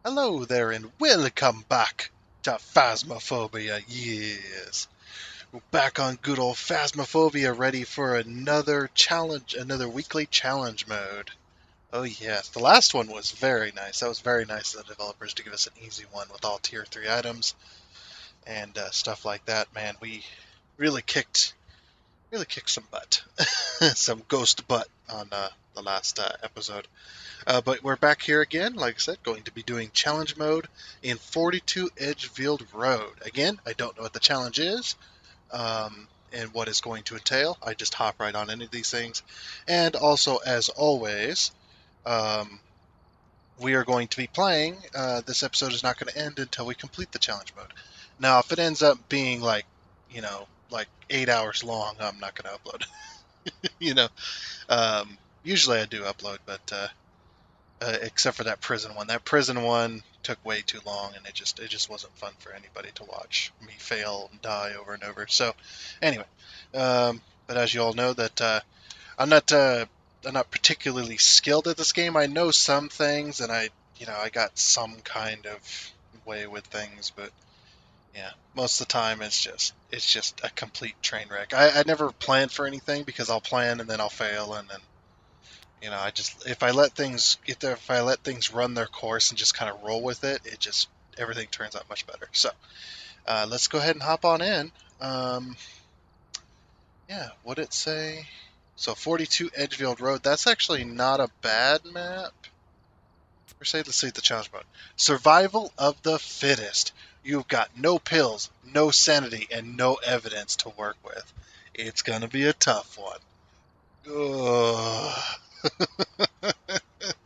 Hello there and welcome back to Phasmophobia. Yes. We're back on good old Phasmophobia, ready for another challenge, another weekly challenge mode. Oh yes, the last one was very nice. That was very nice of the developers to give us an easy one with all tier 3 items and stuff like that. Man, we really kicked some butt. Some ghost butt on the last episode. But we're back here again, like I said, going to be doing challenge mode in 42 Edgefield Road. Again, I don't know what the challenge is and what it's going to entail. I just hop right on any of these things. And also, as always, um, we are going to be playing. This episode is not going to end until we complete the challenge mode. Now, if it ends up being like 8 hours long, I'm not going to upload. you know, usually I do upload, but except for that prison one. That prison one took way too long, and it just wasn't fun for anybody to watch me fail and die over and over. So, anyway, but as you all know, that I'm not uh, I'm not particularly skilled at this game. I know some things, and I got some kind of way with things, but yeah, most of the time it's just a complete train wreck. I never plan for anything because I'll plan and then I'll fail and then I just if I let things run their course and just kind of roll with it, it just everything turns out much better. So let's go ahead and hop on in. Um, yeah, what'd it say? So 42 Edgefield Road. That's actually not a bad map. Per se, let's see the challenge mode. Survival of the fittest. You've got no pills, no sanity, and no evidence to work with. It's gonna be a tough one. Ugh.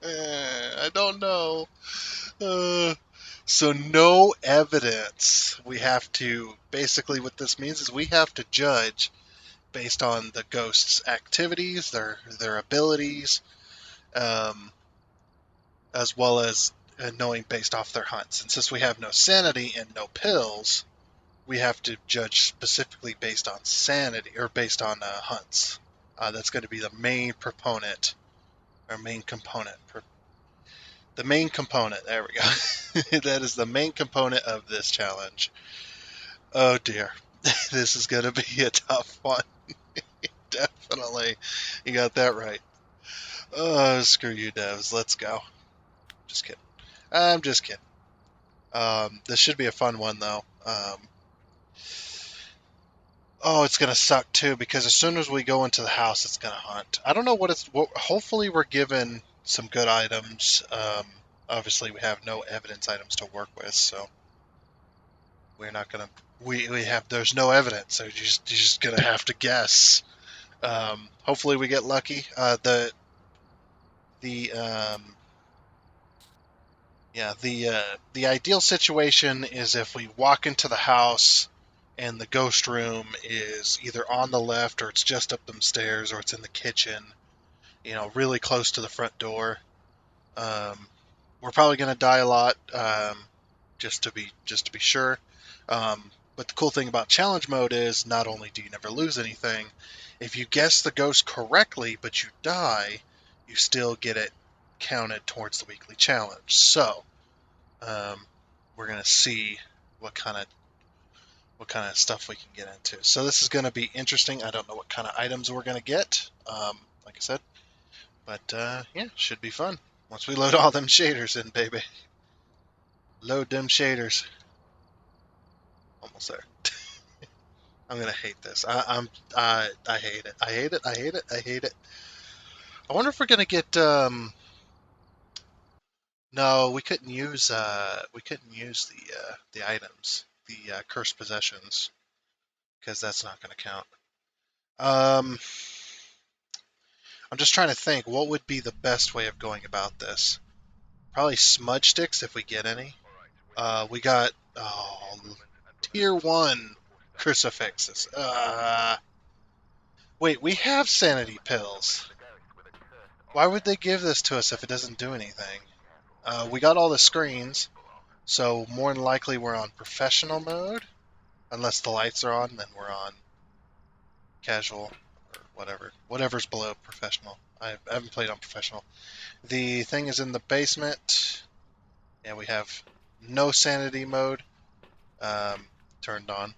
I don't know. Uh, so no evidence. We have to basically what this means is we have to judge based on the ghost's activities, their abilities, um, as well as knowing based off their hunts. And since we have no sanity and no pills, we have to judge specifically based on sanity or based on hunts. That's going to be the main proponent or main component. The main component. There we go. That is the main component of this challenge. Oh dear. This is going to be a tough one. Definitely. You got that right. Oh, screw you, devs. Let's go. Just kidding. I'm just kidding. This should be a fun one, though. Oh, it's going to suck, too, because as soon as we go into the house, it's going to hunt. I don't know what it's... Hopefully we're given some good items. Obviously, we have no evidence items to work with, so we're not going to... We have... There's no evidence, so you're just going to have to guess. Hopefully we get lucky. The yeah the ideal situation is if we walk into the house and the ghost room is either on the left or it's just up them stairs or it's in the kitchen, really close to the front door. Um, we're probably going to die a lot, just to be sure. But the cool thing about challenge mode is not only do you never lose anything, if you guess the ghost correctly but you die, you still get it counted towards the weekly challenge. So um, we're gonna see what kind of stuff we can get into. So this is going to be interesting. I don't know what kind of items we're going to get, like I said, but yeah, should be fun once we load all them shaders in, baby. Load them shaders. Almost there. I'm gonna hate this. I hate it. I hate it. I hate it. I hate it. I wonder if we're gonna get. No, we couldn't use the items, the cursed possessions, because that's not gonna count. Um, I'm just trying to think what would be the best way of going about this. Probably smudge sticks if we get any. We got tier one crucifixes. Wait, we have sanity pills. Why would they give this to us if it doesn't do anything? We got all the screens, so more than likely we're on professional mode. Unless the lights are on, then we're on casual or whatever. Whatever's below professional. I haven't played on professional. The thing is in the basement. And we have no sanity mode turned on.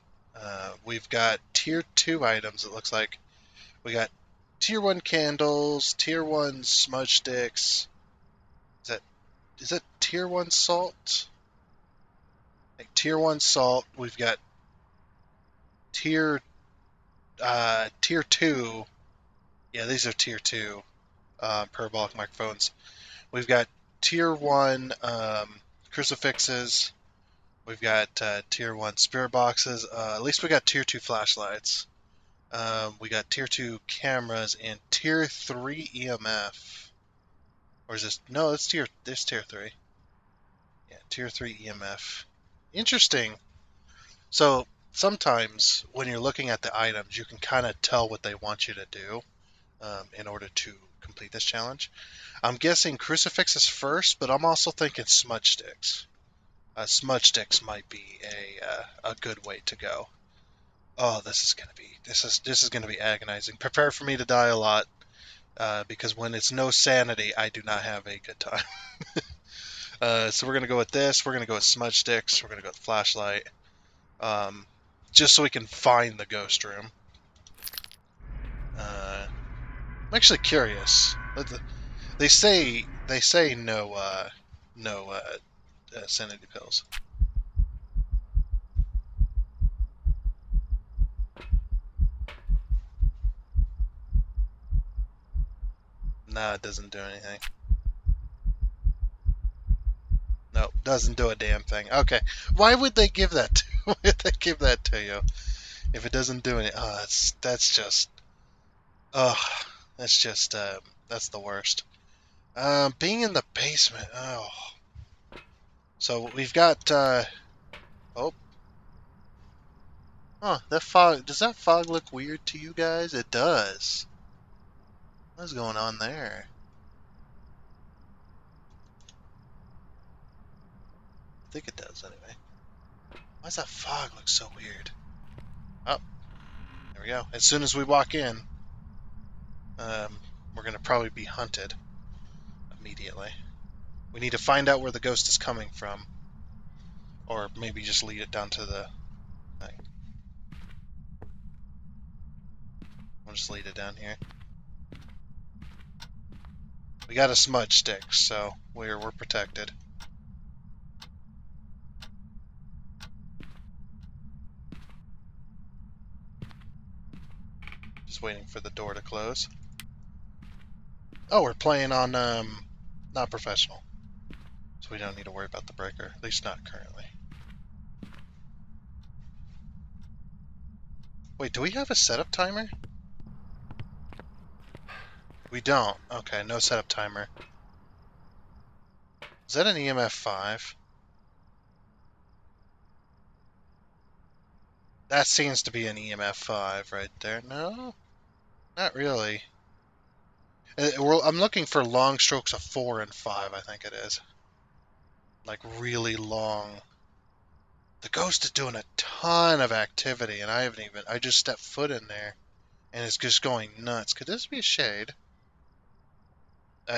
We've got tier 2 items, it looks like. We got tier 1 candles, tier 1 smudge sticks. Is that tier 1 salt? Like tier 1 salt. We've got tier tier 2. Yeah, these are tier 2 parabolic microphones. We've got tier 1 crucifixes. We've got tier 1 spirit boxes. At least we got tier 2 flashlights. We got tier 2 cameras and tier 3 EMF. Or is this? No, it's tier 3. Yeah, tier 3 EMF. Interesting. So sometimes when you're looking at the items, you can kind of tell what they want you to do in order to complete this challenge. I'm guessing crucifixes first, but I'm also thinking smudge sticks. Smudge sticks might be a good way to go. Oh, this is gonna be agonizing. Prepare for me to die a lot, because when it's no sanity, I do not have a good time. So we're gonna go with this. We're gonna go with smudge sticks. We're gonna go with flashlight, just so we can find the ghost room. I'm actually curious. They say no sanity pills. Nah, it doesn't do anything. No, doesn't do a damn thing. Okay, why would they give that? Why would they give that to you if it doesn't do anything? Oh, that's just. Oh, that's just. That's the worst. Being in the basement. Oh. So we've got. Oh. Huh. That fog. Does that fog look weird to you guys? It does. What's going on there? I think it does anyway. Why does that fog look so weird? Oh, there we go. As soon as we walk in, we're gonna probably be hunted immediately. We need to find out where the ghost is coming from, or maybe just lead it down to the thing. We'll just lead it down here. We got a smudge stick, so we're protected. Just waiting for the door to close. Oh, we're playing on not professional, so we don't need to worry about the breaker. At least not currently. Wait, do we have a setup timer? We don't. Okay, no setup timer. Is that an EMF 5? That seems to be an EMF 5 right there. No? Not really. I'm looking for long strokes of 4 and 5, I think it is. Like really long. The ghost is doing a ton of activity, and I just stepped foot in there, and it's just going nuts. Could this be a shade?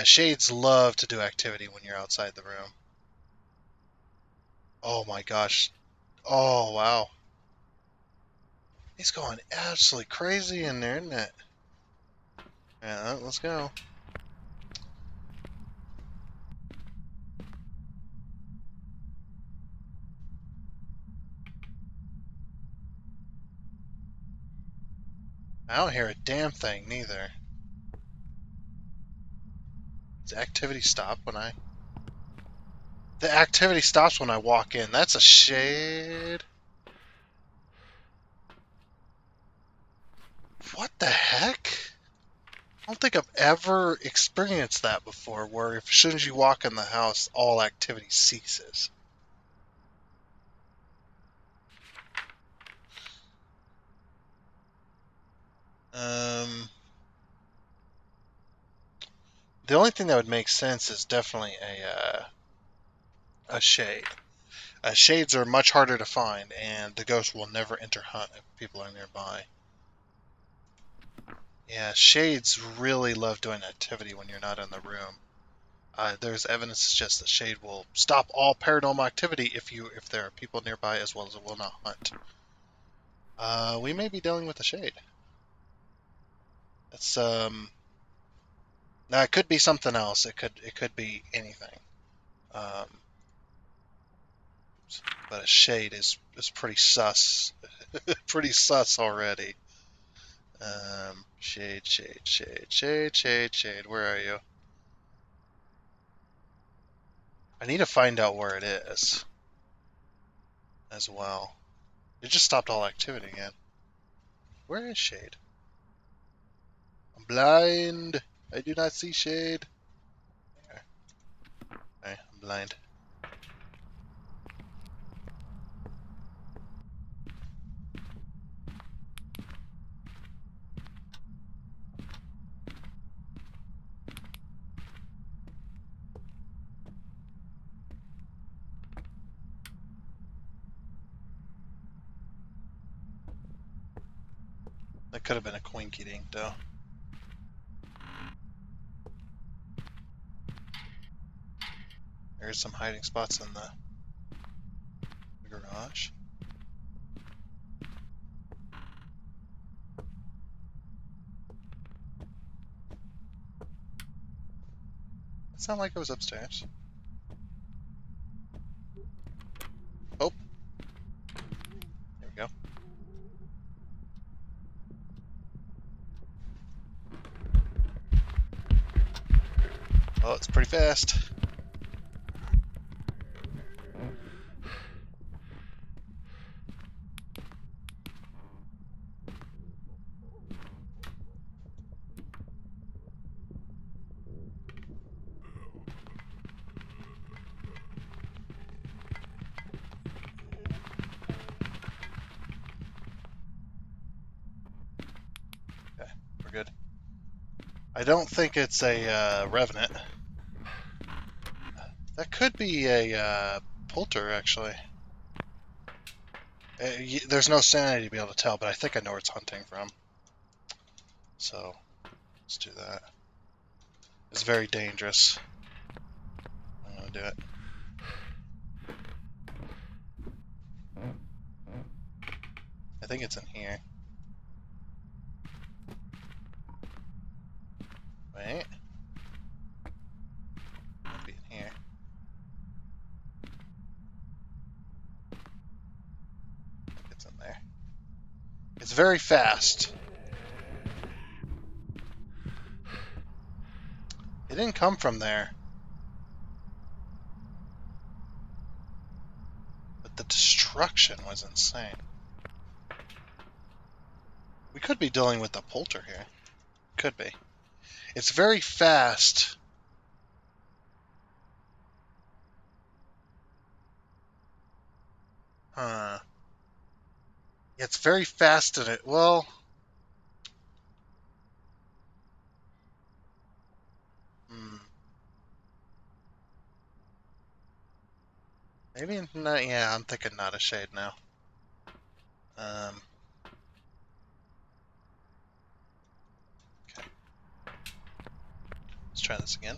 Shades love to do activity when you're outside the room. Oh my gosh. Oh, wow. He's going absolutely crazy in there, isn't it? Yeah, let's go. I don't hear a damn thing, neither. Does activity stop when I... The activity stops when I walk in. That's a shade. What the heck? I don't think I've ever experienced that before, where as soon as you walk in the house, all activity ceases. The only thing that would make sense is definitely a shade. Shades are much harder to find, and the ghost will never enter hunt if people are nearby. Yeah, shades really love doing activity when you're not in the room. There's evidence to suggest that shade will stop all paranormal activity if there are people nearby, as well as it will not hunt. We may be dealing with the shade. It's now it could be something else. It could be anything. Um, but a shade is pretty sus. Pretty sus already. Shade, shade, shade, shade, shade, shade. Where are you? I need to find out where it is as well. It just stopped all activity again. Where is shade? I'm blind. I do not see shade. Okay, I'm blind. That could have been a quinky dink, though. There's some hiding spots in the garage. It sounded like it was upstairs. Oh, there we go. Oh, it's pretty fast. Okay, we're good. I don't think it's a revenant. That could be a polter, actually. There's no sanity to be able to tell, but I think I know where it's hunting from. So, let's do that. It's very dangerous. I'm gonna do it. I think it's in here. Wait. Might be in here. I think it's in there. It's very fast. It didn't come from there. But the destruction was insane. We could be dealing with the polter here. Could be. It's very fast. Huh. It's very fast and it, well... Hmm. Maybe not, yeah, I'm thinking not a shade now. Um... Okay. Let's try this again.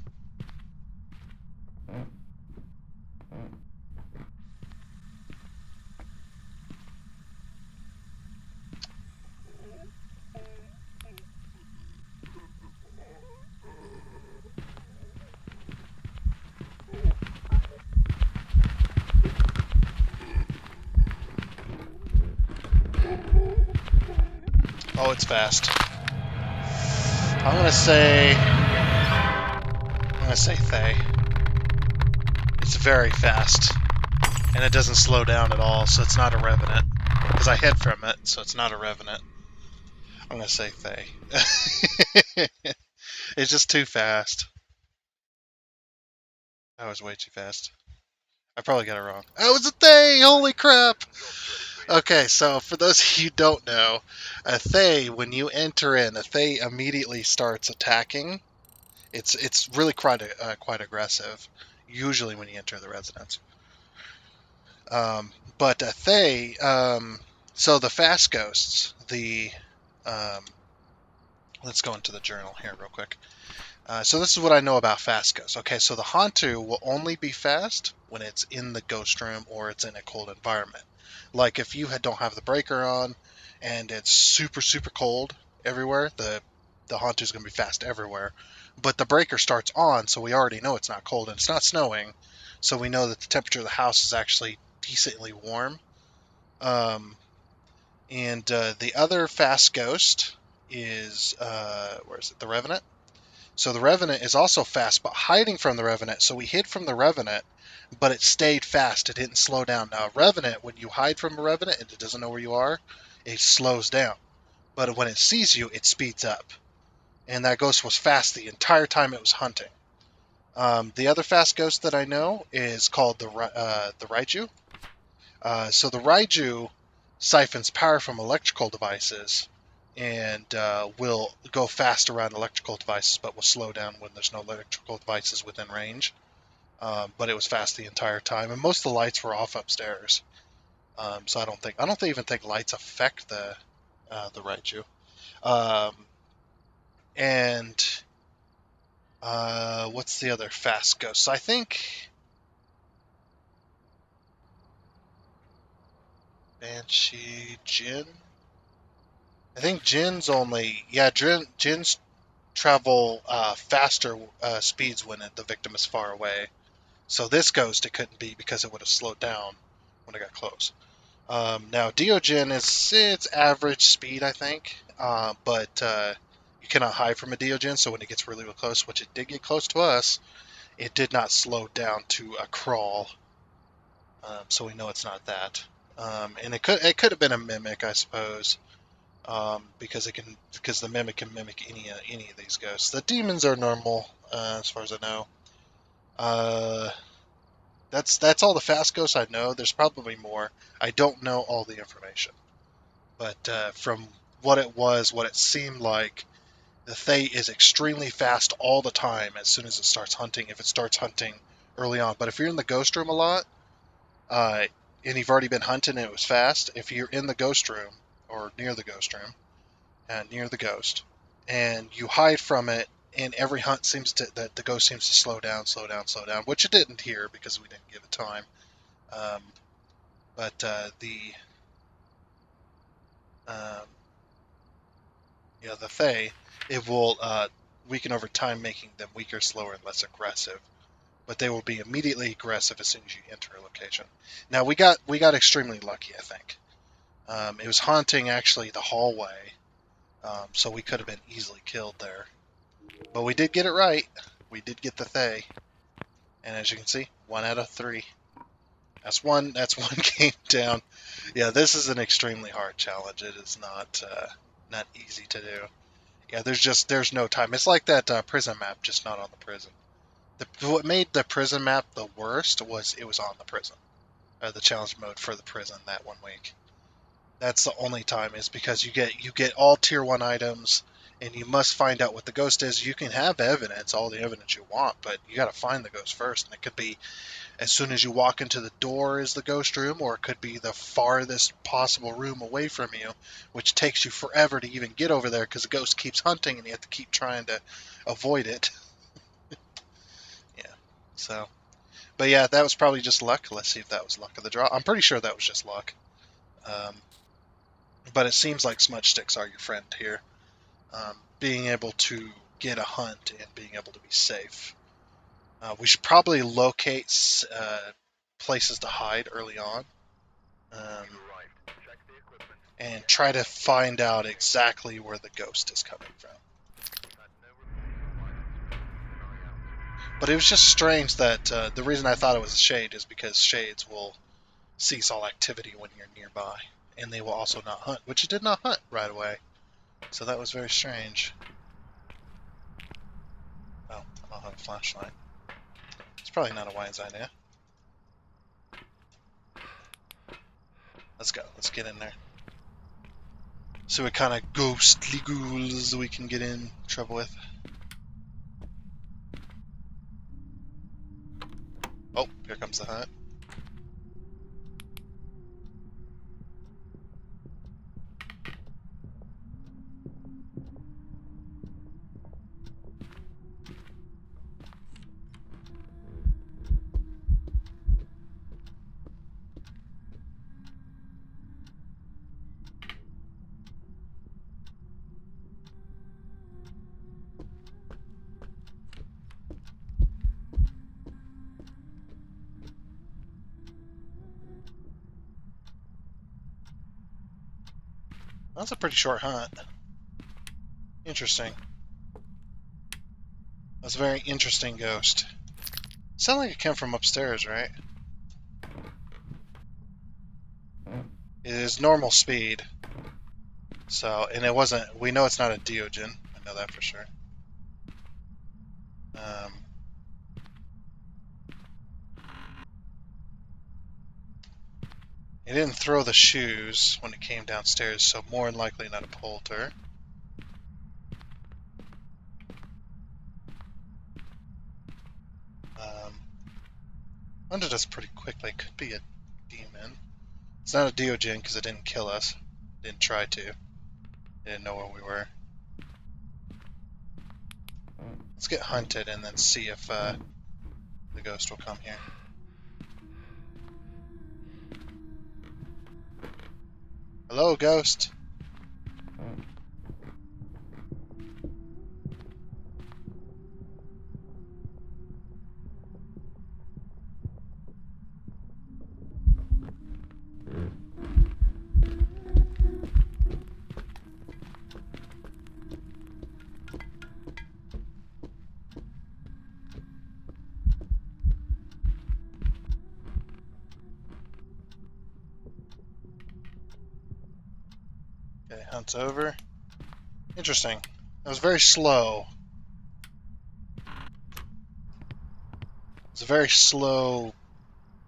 Oh, it's fast. I'm gonna say Thay. It's very fast. And it doesn't slow down at all, so it's not a revenant. Because I hid from it, so it's not a revenant. I'm gonna say Thay. It's just too fast. That was way too fast. I probably got it wrong. Oh, it's a Thay! Holy crap! Okay, so for those of you who don't know, a Thay, when you enter in, a Thay immediately starts attacking. It's really quite aggressive, usually when you enter the residence. But a Thay, so the fast ghosts, let's go into the journal here real quick. So this is what I know about fast ghosts. Okay, so the Hantu will only be fast when it's in the ghost room or it's in a cold environment. Like if you don't have the breaker on and it's super super cold everywhere, the Hantu's gonna be fast everywhere. But the breaker starts on, so we already know it's not cold and it's not snowing, so we know that the temperature of the house is actually decently warm. And the other fast ghost is where is it? The Revenant. So the Revenant is also fast, but hiding from the Revenant. So we hid from the Revenant, but it stayed fast. It didn't slow down. Now, a Revenant, when you hide from a Revenant and it doesn't know where you are, it slows down. But when it sees you, it speeds up. And that ghost was fast the entire time it was hunting. The other fast ghost that I know is called the Raiju. So the Raiju siphons power from electrical devices and will go fast around electrical devices, but will slow down when there's no electrical devices within range. But it was fast the entire time, and most of the lights were off upstairs. So I don't even think lights affect the Raiju. Um, and what's the other fast ghost? I think Banshee, Jin. I think Jin's only Jin's travel faster speeds when the victim is far away. So this ghost it couldn't be because it would have slowed down when it got close. Now Diogen is its average speed, I think, but you cannot hide from a Diogen. So when it gets really, really close, which it did get close to us, it did not slow down to a crawl. So we know it's not that. And it could have been a mimic, I suppose. Because the mimic can mimic any of these ghosts. The demons are normal, as far as I know. Uh, that's all the fast ghosts I know. There's probably more. I don't know all the information, but from what it seemed like, the Thay is extremely fast all the time. As soon as it starts hunting, if it starts hunting early on, but if you're in the ghost room a lot, uh, and you've already been hunting and it was fast, if you're in the ghost room or near the ghost room near the ghost, and you hide from it. And every hunt that the ghost seems to slow down, slow down, slow down, which it didn't here because we didn't give it time. Um, but um, the Thay, it will weaken over time, making them weaker, slower, and less aggressive. But they will be immediately aggressive as soon as you enter a location. Now we got extremely lucky, I think. It was haunting actually the hallway, so we could have been easily killed there. But we did get it right. We did get the Thay. And as you can see, 1 out of 3. That's one game down. Yeah, this is an extremely hard challenge. It is not easy to do. Yeah, there's no time. It's like that prison map, just not on the prison. What made the prison map the worst was it was on the prison, the challenge mode for the prison that 1 week. That's the only time is because you get all tier 1 items, and you must find out what the ghost is. You can have evidence, all the evidence you want, but you got to find the ghost first, and it could be as soon as you walk into the door is the ghost room, or it could be the farthest possible room away from you, which takes you forever to even get over there because the ghost keeps hunting and you have to keep trying to avoid it. Yeah. So, but yeah, that was probably just luck. Let's see if that was luck of the draw. I'm pretty sure that was just luck. Um, but it seems like smudge sticks are your friend here. Being able to get a hunt and being able to be safe. We should probably locate places to hide early on. Um, and try to find out exactly where the ghost is coming from. But it was just strange that the reason I thought it was a shade is because shades will cease all activity when you're nearby, and they will also not hunt, which it did not hunt right away. So that was very strange. Oh, I don't have a flashlight. It's probably not a wise idea. Let's go. Let's get in there. See what kind of ghostly ghouls we can get in trouble with. Oh, here comes the hunt. That's a pretty short hunt. Interesting. That's a very interesting ghost. Sounded like it came from upstairs, right? It is normal speed. So, and it wasn't, we know it's not a Deogen. I know that for sure. It didn't throw the shoes when it came downstairs, so more than likely not a polter. Hunted us pretty quickly. Could be a demon. It's not a Deogen because it didn't kill us. Didn't try to. It didn't know where we were. Let's get hunted and then see if the ghost will come here. Hello, ghost. Okay, hunt's over. Interesting. That was very slow. It's a very slow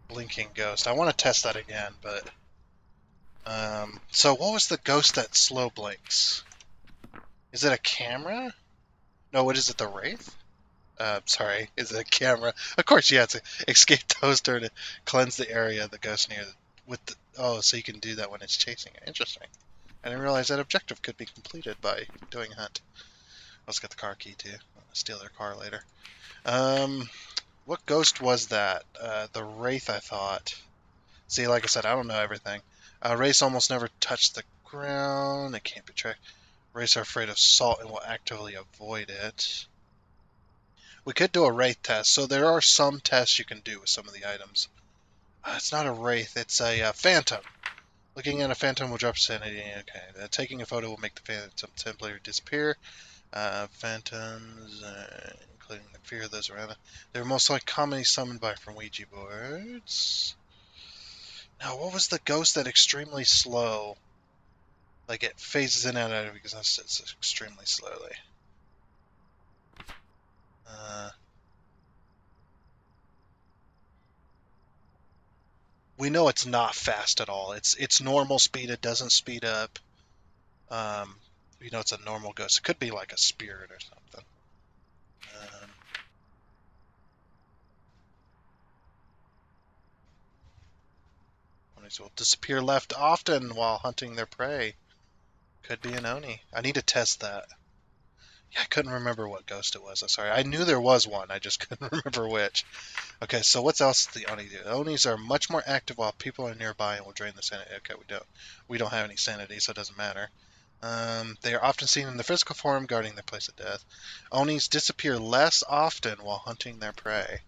blinking ghost. I want to test that again, but... so what was the ghost that slow blinks? Is it a camera? No, what is it, the Wraith? Sorry, is it a camera? Of course, yeah, it's an escape toaster to cleanse the area of the ghost near the, with the... Oh, so you can do that when it's chasing it. Interesting. I didn't realize that objective could be completed by doing a hunt. Let's get the car key, too. I'll steal their car later. What ghost was that? The Wraith, I thought. See, like I said, I don't know everything. Wraiths almost never touch the ground. They can't be tracked. Wraiths are afraid of salt and will actively avoid it. We could do a Wraith test. So there are some tests you can do with some of the items. It's not a Wraith. It's a Phantom. Looking at a Phantom will drop sanity. Okay. Taking a photo will make the Phantom temporarily disappear. Phantoms, including the fear of those around them. They're most likely commonly summoned by from Ouija boards. Now, what was the ghost that extremely slow? Like it phases in and out of it because it's extremely slowly. We know it's not fast at all. It's normal speed. It doesn't speed up. Um, you know, it's a normal ghost. It could be like a spirit or something. Onis will disappear left often while hunting their prey. Could be an Oni. I need to test that. Yeah, I couldn't remember what ghost it was. I'm sorry. I knew there was one. I just couldn't remember which. Okay, so what else does the Oni do? Onis are much more active while people are nearby and will drain the sanity. Okay, we don't have any sanity, so it doesn't matter. They are often seen in the physical form guarding their place of death. Onis disappear less often while hunting their prey.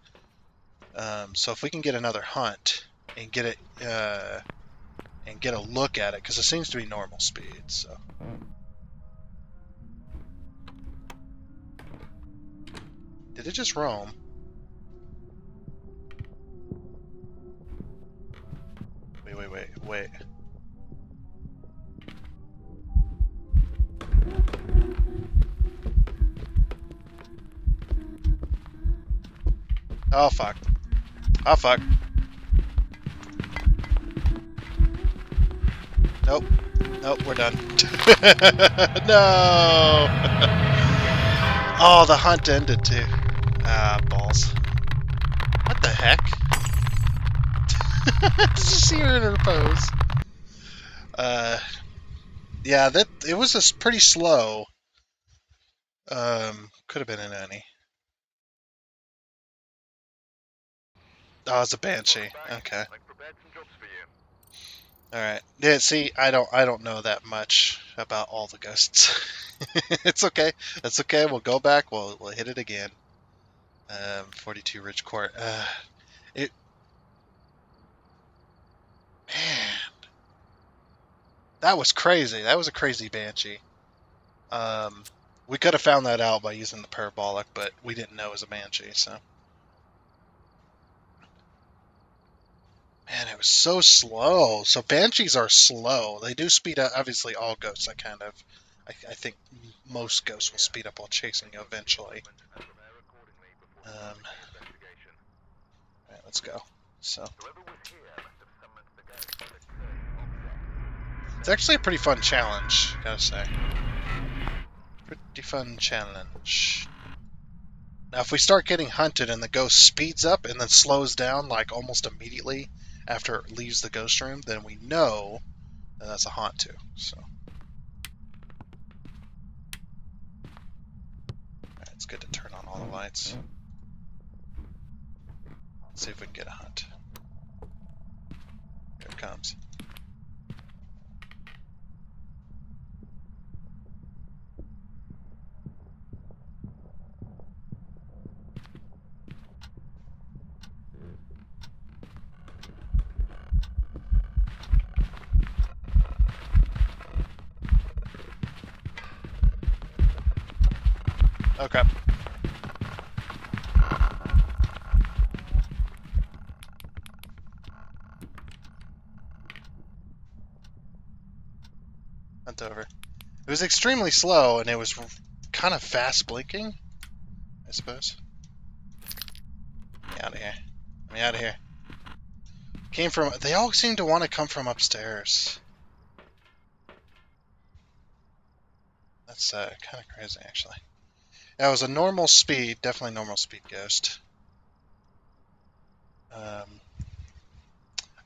So if we can get another hunt and get it and get a look at it, because it seems to be normal speed. So did it just roam? Wait. Oh fuck. Oh fuck. Nope. Nope, we're done. No! Oh, the hunt ended too. Ah, balls. What the heck? Just see her in her pose. Yeah, that it was just pretty slow. Could have been an Annie. Oh, it's a banshee. Okay. All right. Yeah. See, I don't know that much about all the ghosts. It's okay. That's okay. We'll go back. We'll hit it again. 42 Ridge Court. It. Man. That was crazy. That was a crazy banshee. We could have found that out by using the parabolic, but we didn't know it was a banshee, so. Man, it was so slow. So banshees are slow. They do speed up. Obviously, all ghosts. I think most ghosts will speed up while chasing you eventually. All right, let's go. So it's actually a pretty fun challenge, gotta say. Pretty fun challenge. Now, if we start getting hunted and the ghost speeds up and then slows down like almost immediately after it leaves the ghost room, then we know that that's a haunt too. So. Alright, it's good to turn on all the lights. Let's see if we can get a hunt. Here it comes. Okay. Hunt over. It was extremely slow and it was kind of fast blinking, I suppose. Get me out of here. Get me out of here. Came from. They all seem to want to come from upstairs. That's kind of crazy, actually. That was a normal speed, definitely normal speed ghost. I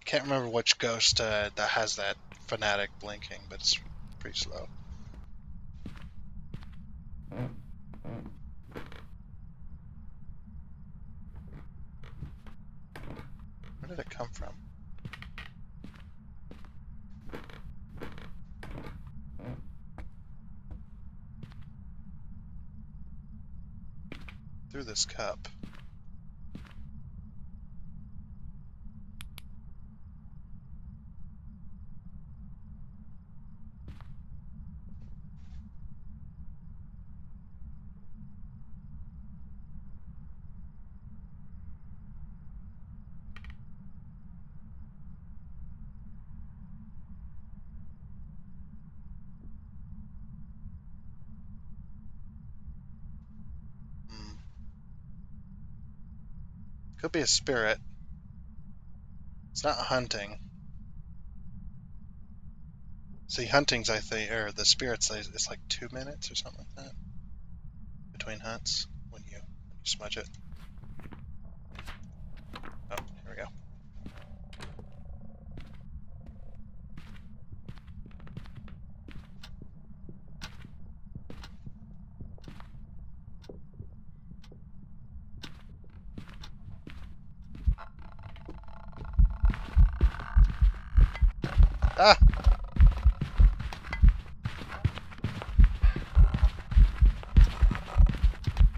can't remember which ghost that has that fanatic blinking, but it's pretty slow. Where did it come from? Through this cup. Could be a spirit. It's not hunting. See, hunting's, I think, or the spirits, it's like 2 minutes or something like that between hunts when you smudge it. Oh, here we go. Ah!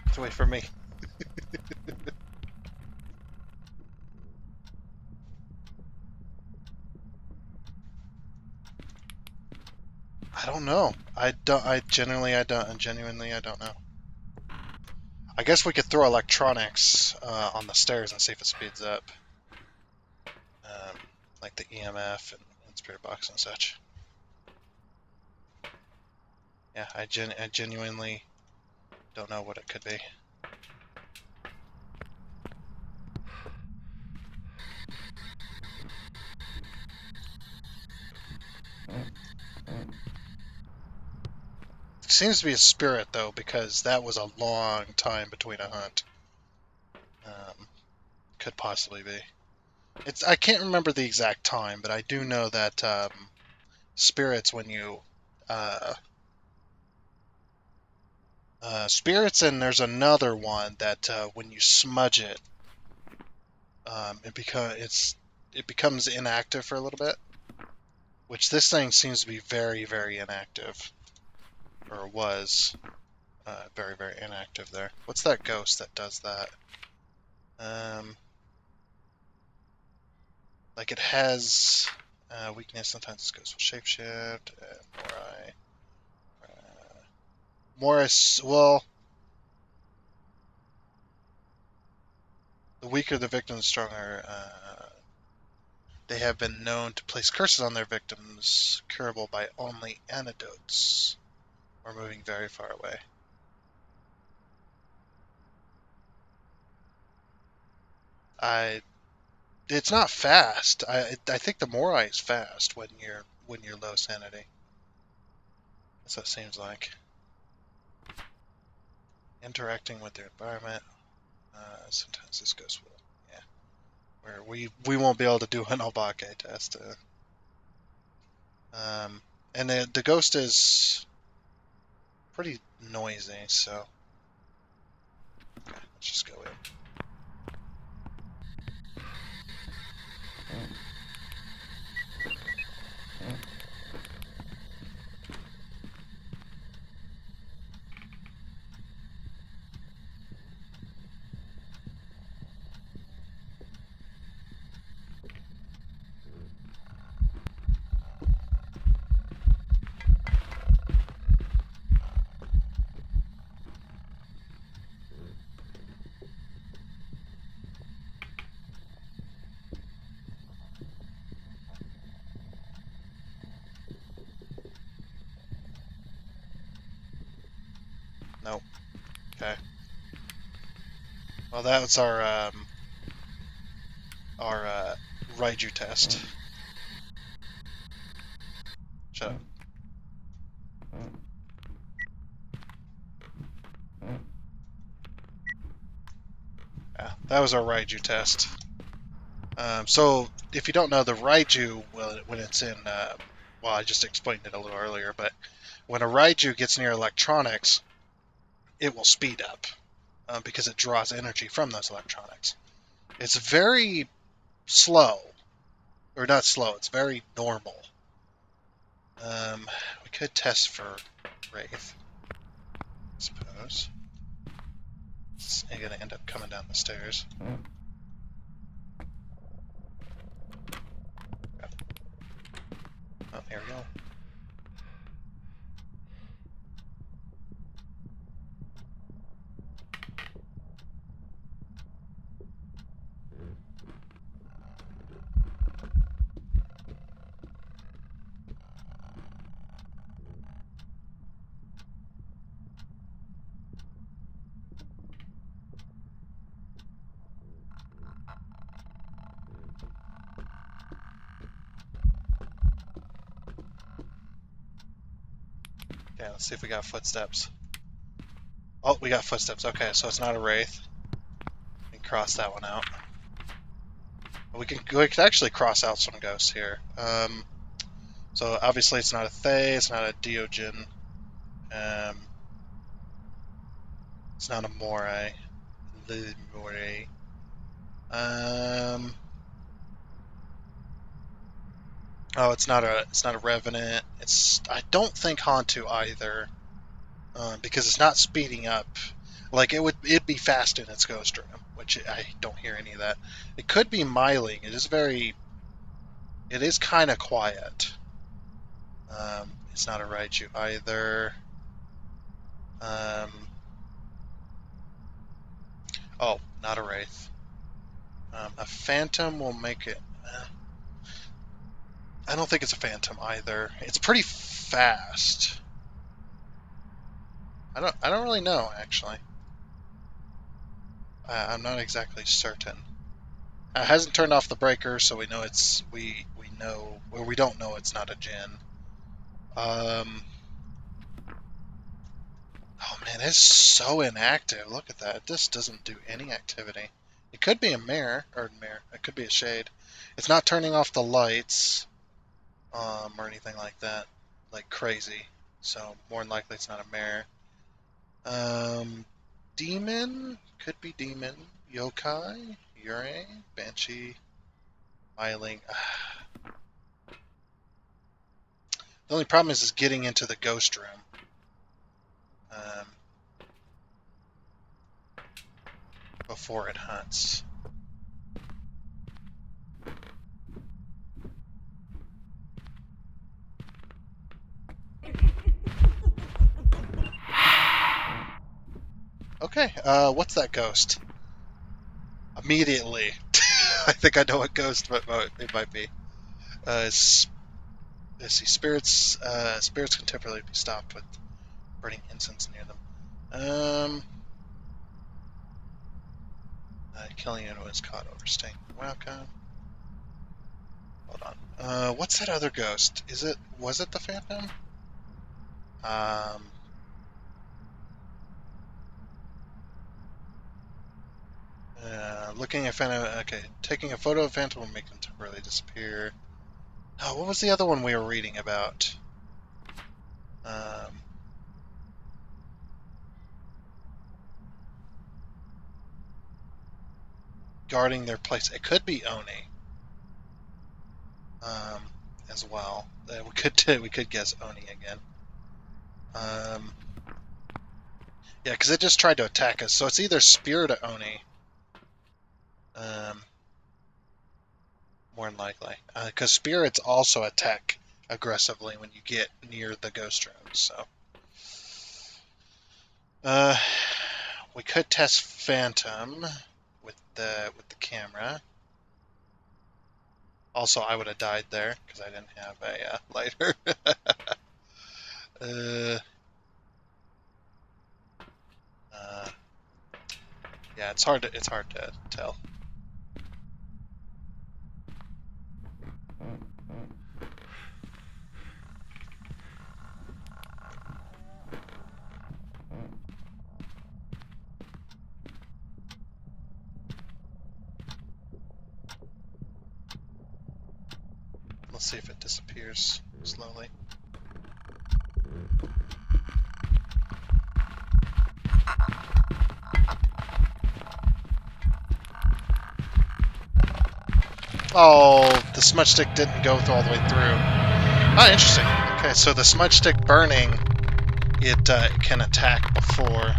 Get away from me. I don't know. Genuinely I don't know. I guess we could throw electronics on the stairs and see if it speeds up. Like the EMF and spirit box and such. Yeah, I genuinely don't know what it could be. It seems to be a spirit, though, because that was a long time between a hunt. Could possibly be. I can't remember the exact time, but I do know that spirits, when you spirits, and there's another one that when you smudge it, it becomes inactive for a little bit. Which this thing seems to be very, very inactive, or was very, very inactive there. What's that ghost that does that? Like it has Weakness, sometimes it goes with shapeshift. Morris, well, the weaker the victim, the stronger. They have been known to place curses on their victims, curable by only antidotes, or moving very far away. It's not fast. I think the Morai is fast when you're low sanity. That's what it seems like. Interacting with their environment. Sometimes this goes well. Yeah, where we won't be able to do an Obake test. And the ghost is pretty noisy, so okay, let's just go in. Nope. Okay. Well, that's our Raiju test. Shut up. Yeah, that was our Raiju test. So if you don't know, the Raiju, well, when it's in, well, I just explained it a little earlier, but when a Raiju gets near electronics, it will speed up because it draws energy from those electronics. It's very slow, or not slow. It's very normal. We could test for Wraith, I suppose. It's going to end up coming down the stairs. Oh, here we go. Yeah, let's see if we got footsteps. Oh, we got footsteps. Okay, so it's not a Wraith. We can cross that one out. We could actually cross out some ghosts here. So obviously it's not a Thay, it's not a Deogen, it's not a Morai. The Morai. Oh, it's not a Revenant. I don't think Hantu either, because it's not speeding up. Like it'd be fast in its ghost room, which I don't hear any of that. It could be Myling. It is kind of quiet. It's not a Raichu either. Oh, not a Wraith. A Phantom will make it. I don't think it's a Phantom either. It's pretty fast. I don't really know actually. I'm not exactly certain. It hasn't turned off the breaker, so we know we know, or we don't know it's not a Jinn. Oh man, it's so inactive. Look at that. This doesn't do any activity. It could be a mirror, or mirror. It could be a shade. It's not turning off the lights, or anything like that, like crazy. So more than likely, it's not a mirror. Demon could be demon. Yokai, Yurei, Banshee, Myling. The only problem is getting into the ghost room. Before it hunts. Okay, what's that ghost? Immediately. I think I know what ghost it might be. Let's see, spirits can temporarily be stopped with burning incense near them. Killing anyone who is caught overstaying the welcome. Hold on. What's that other ghost? Was it the Phantom? Um, looking at Phantom. Okay, taking a photo of Phantom will make them temporarily disappear. Oh, what was the other one we were reading about? Um, guarding their place. It could be Oni. Um, as well. We could guess Oni again. Yeah, because it just tried to attack us. So it's either Spirit or Oni. Um, more than likely, because spirits also attack aggressively when you get near the ghost rooms. So, uh, we could test Phantom with the camera. Also, I would have died there because I didn't have a lighter. uh, uh, yeah, it's hard to tell. Let's see if it disappears slowly. Oh, the smudge stick didn't go all the way through. Ah, interesting. Okay, so the smudge stick burning, it can attack before.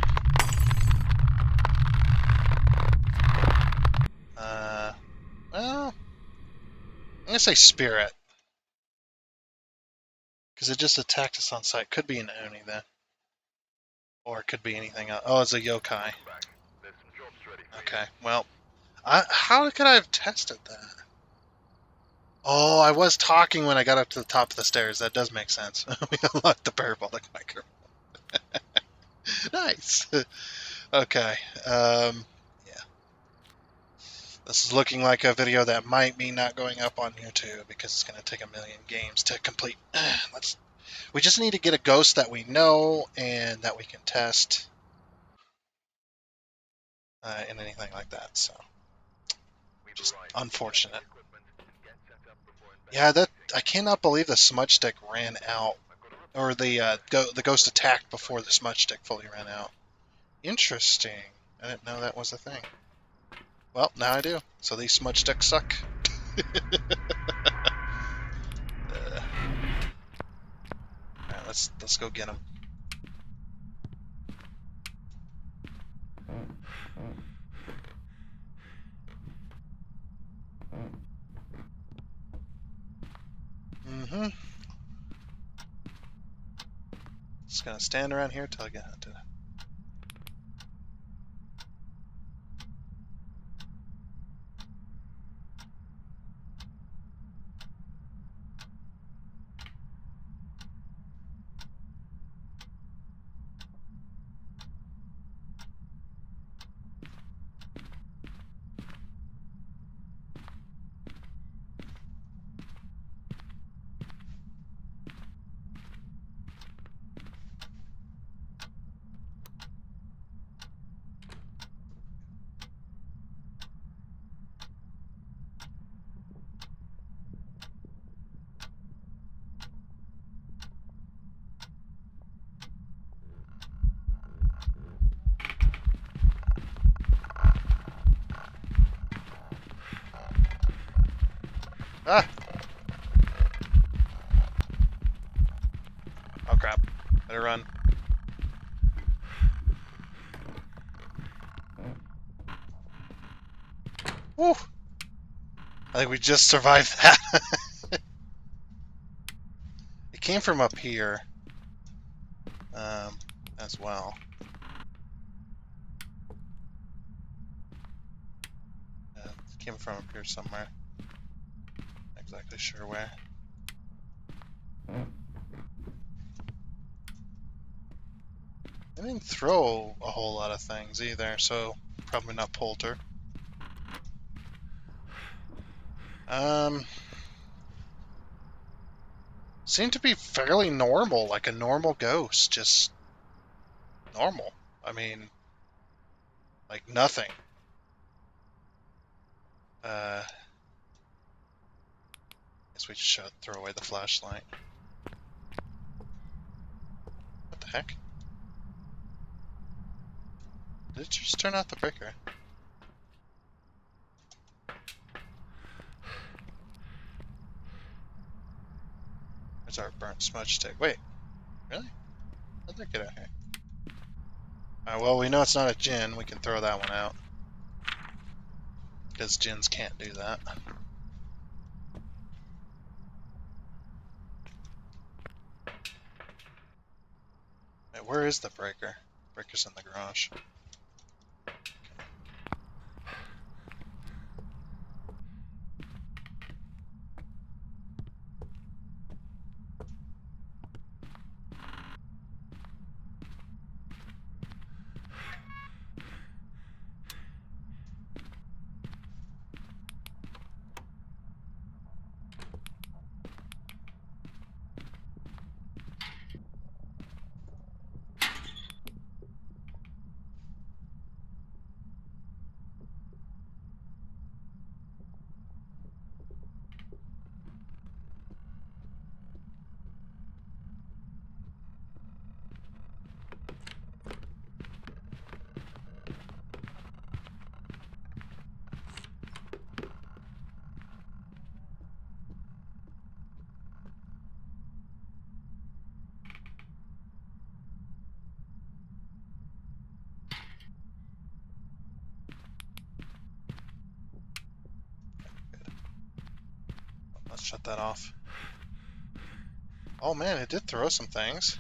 Well, I'm gonna say spirit because it just attacked us on sight. Could be an Oni then, or it could be anything else. Oh, it's a yokai. Okay, well, how could I have tested that? Oh, I was talking when I got up to the top of the stairs. That does make sense. We unlocked the parabolic microphone. Nice. Okay. Yeah. This is looking like a video that might be not going up on YouTube because it's going to take a million games to complete. We just need to get a ghost that we know and that we can test, and anything like that. So, just unfortunate. Yeah, that I cannot believe the smudge stick ran out, or the ghost attacked before the smudge stick fully ran out. Interesting. I didn't know that was a thing. Well, now I do. So these smudge sticks suck. Alright, let's go get them. Mm-hmm. Just gonna stand around here till I get hunted. Ah! Oh crap. Better run. Woo! I think we just survived that. It came from up here. As well. came from up here somewhere. Not exactly sure where. I didn't throw a whole lot of things either, so probably not Poulter. Seemed to be fairly normal, like a normal ghost, just normal. I mean, like nothing. Guess we should throw away the flashlight. What the heck? Did it just turn off the breaker? Where's our burnt smudge stick? Wait, really? How'd that get out here? Alright, well, we know it's not a gin. We can throw that one out. Because gins can't do that. Wait, where is the breaker? Breaker's in the garage. Let's shut that off. Oh man, it did throw some things.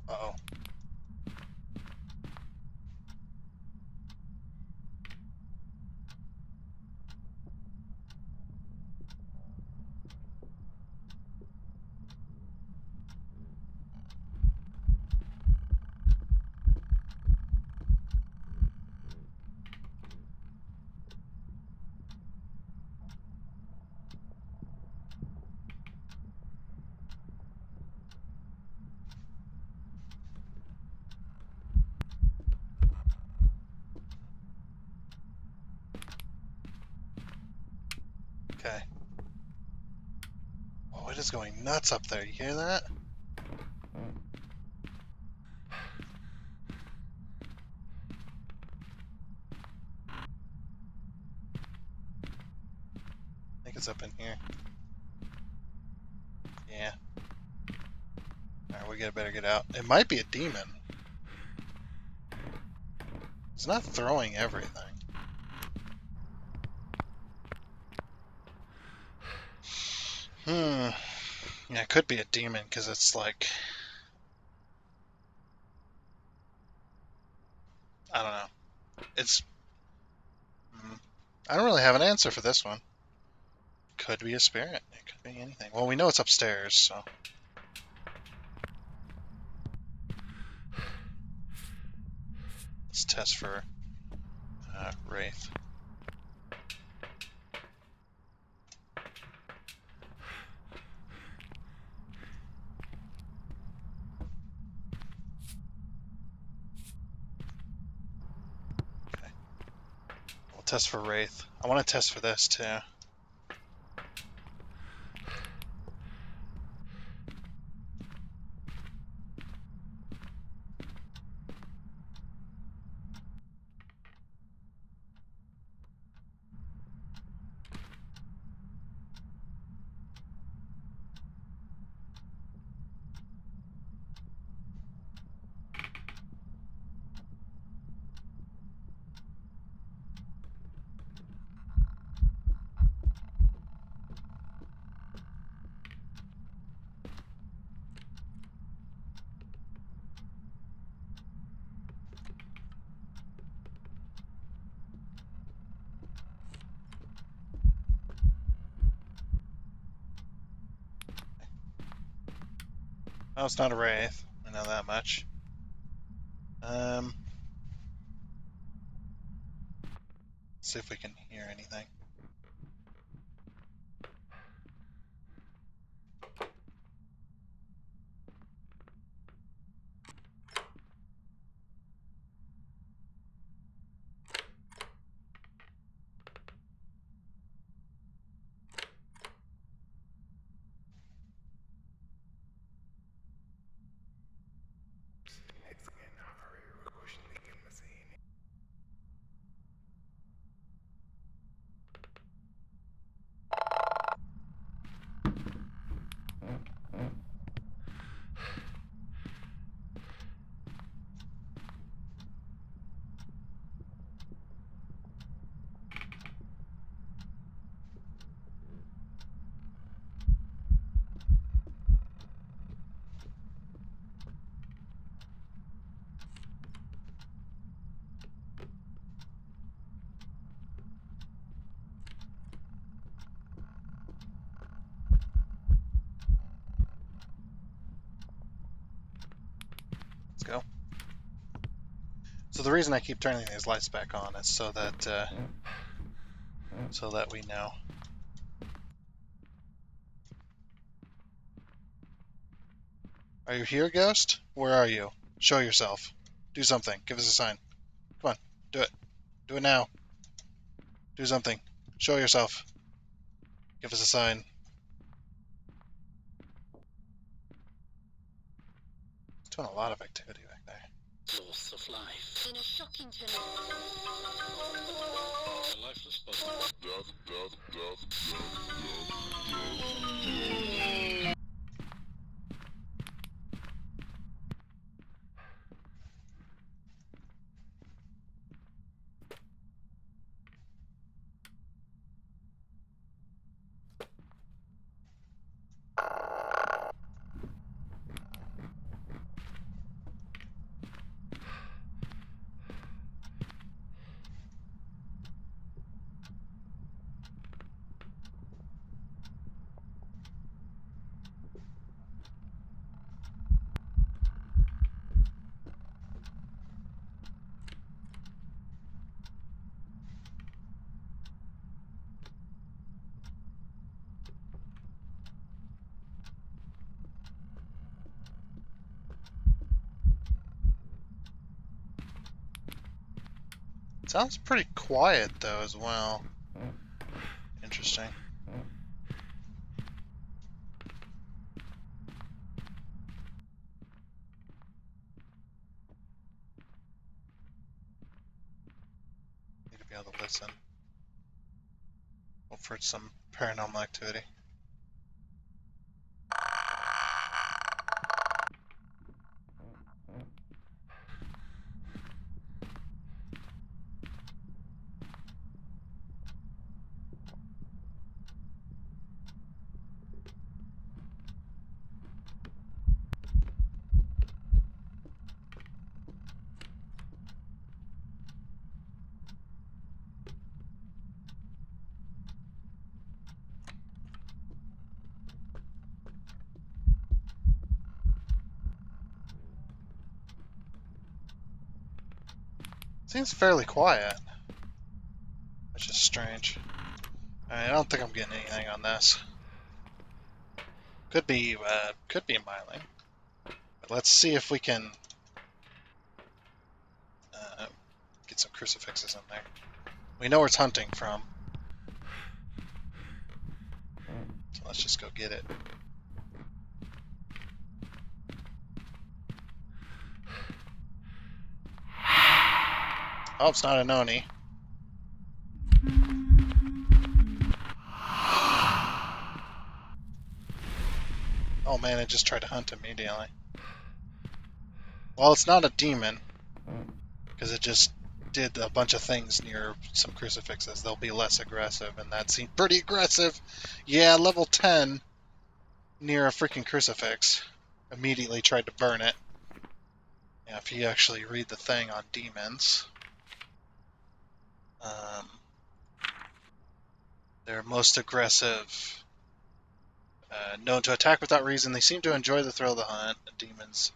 Uh-oh. Okay. Oh, it is going nuts up there. You hear that? I think it's up in here. Yeah. Alright, we better get out. It might be a demon. It's not throwing everything. Yeah, it could be a demon because it's like... I don't know. It's... I don't really have an answer for this one. Could be a spirit. It could be anything. Well, we know it's upstairs, so... Let's test for Wraith. Okay. We'll test for Wraith. I want to test for this, too. Oh, it's not a wraith. I know that much. Let's see if we can hear anything. Let's go. So the reason I keep turning these lights back on is so that we know. Are you here, Ghost? Where are you? Show yourself. Do something. Give us a sign. Come on. Do it. Do it now. Do something. Show yourself. Give us a sign. It's doing a lot of activity back there. Source of life. In a shocking turn. A lifeless body. Sounds pretty quiet though as well. Interesting. Need to be able to listen. Look for some paranormal activity. Seems fairly quiet, which is strange. I don't think I'm getting anything on this. Could be myling. But let's see if we can get some crucifixes in there. We know where it's hunting from, so let's just go get it. Oh, it's not an Oni. Oh man, it just tried to hunt immediately. Well, it's not a demon, because it just did a bunch of things near some crucifixes. They'll be less aggressive, and that seemed pretty aggressive. Yeah, level 10 near a freaking crucifix. Immediately tried to burn it. Yeah, if you actually read the thing on demons, they're most aggressive Known to attack without reason, they seem to enjoy the thrill of the hunt. Demons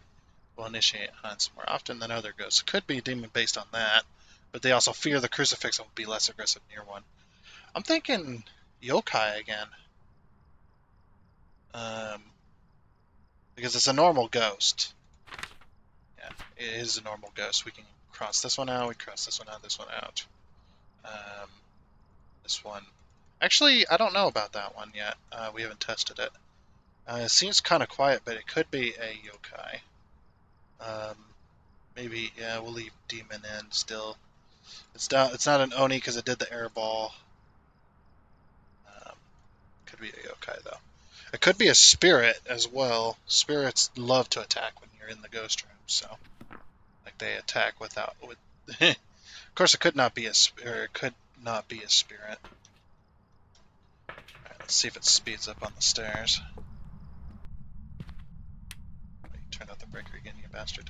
will initiate hunts more often than other ghosts. It could be a demon based on that, but they also fear the crucifix and will be less aggressive near one. I'm thinking yokai again. Because it's a normal ghost. Yeah, it is a normal ghost. We can cross this one out, we cross this one out, this one out. This one. Actually, I don't know about that one yet. We haven't tested it. It seems kind of quiet, but it could be a yokai. Maybe, yeah, we'll leave demon in still. It's not an oni because it did the air ball. Could be a yokai though. It could be a spirit as well. Spirits love to attack when you're in the ghost room, so like they attack without with. Of course, it could not be a spirit. It could not be a spirit. All right, let's see if it speeds up on the stairs. Turn out the breaker again, you bastard.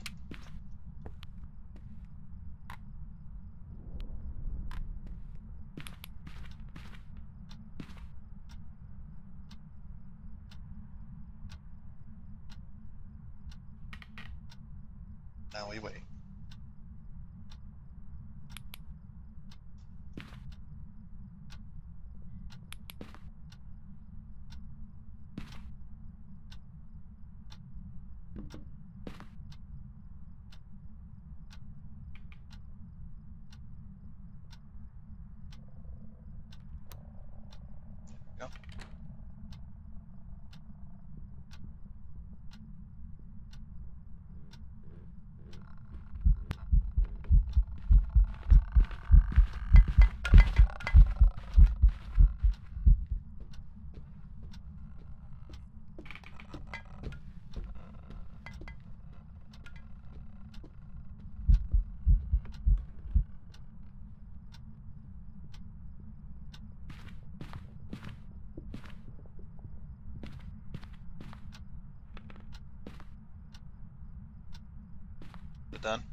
Now we wait. Go. Is it done?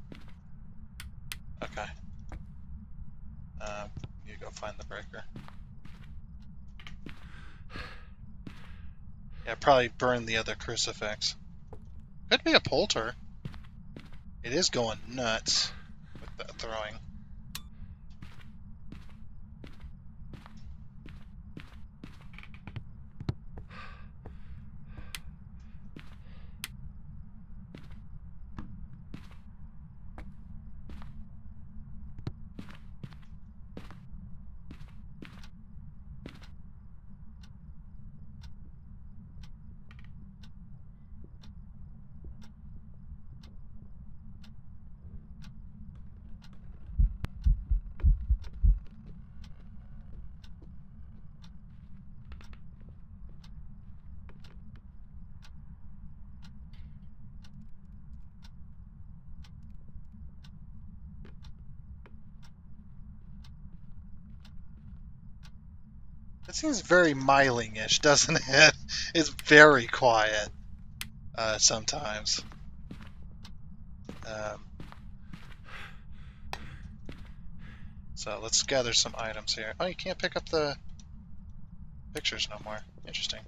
Okay. You go find the breaker. Yeah, probably burn the other crucifix. Could be a polter. It is going nuts with that throwing. It seems very Myling-ish, doesn't it? It's very quiet sometimes. Um, so let's gather some items here. Oh, you can't pick up the pictures no more. Interesting.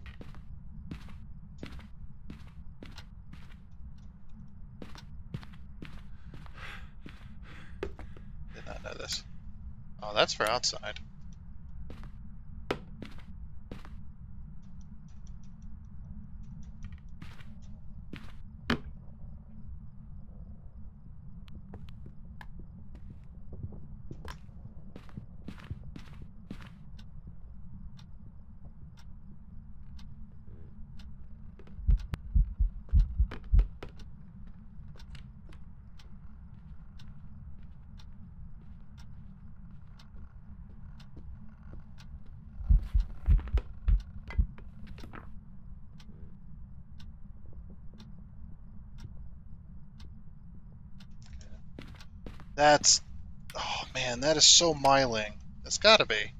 Did not know this. Oh, that's for outside. That's... Oh, man, that is so Myling. It's gotta be.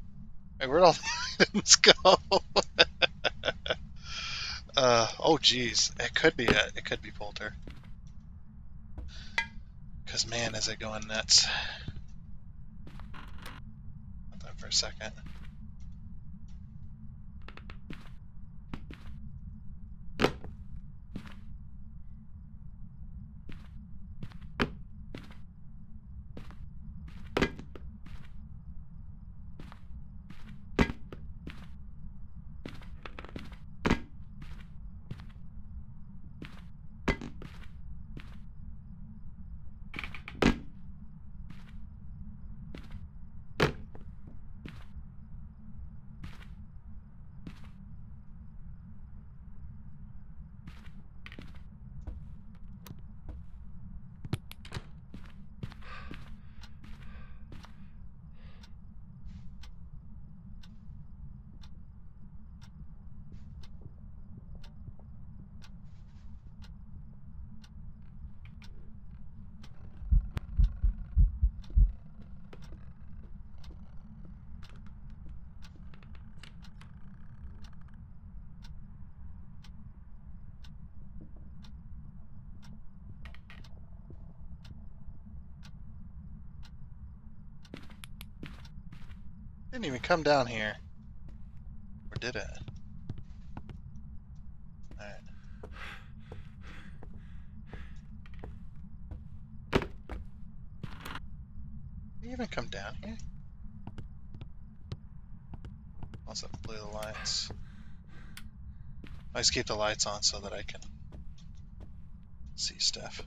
Hey, where'd all the items go? Oh, geez. It could be it. It could be Polter. Because, man, is it going nuts. Hold on for a second. Didn't even come down here. Or did it? Alright. Did it even come down here? Also blew the lights. I just keep the lights on so that I can see stuff.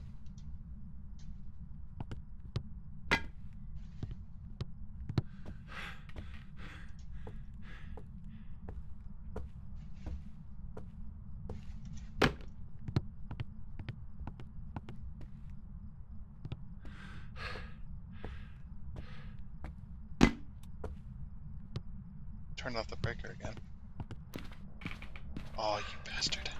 Turned off the breaker again. Oh, you bastard.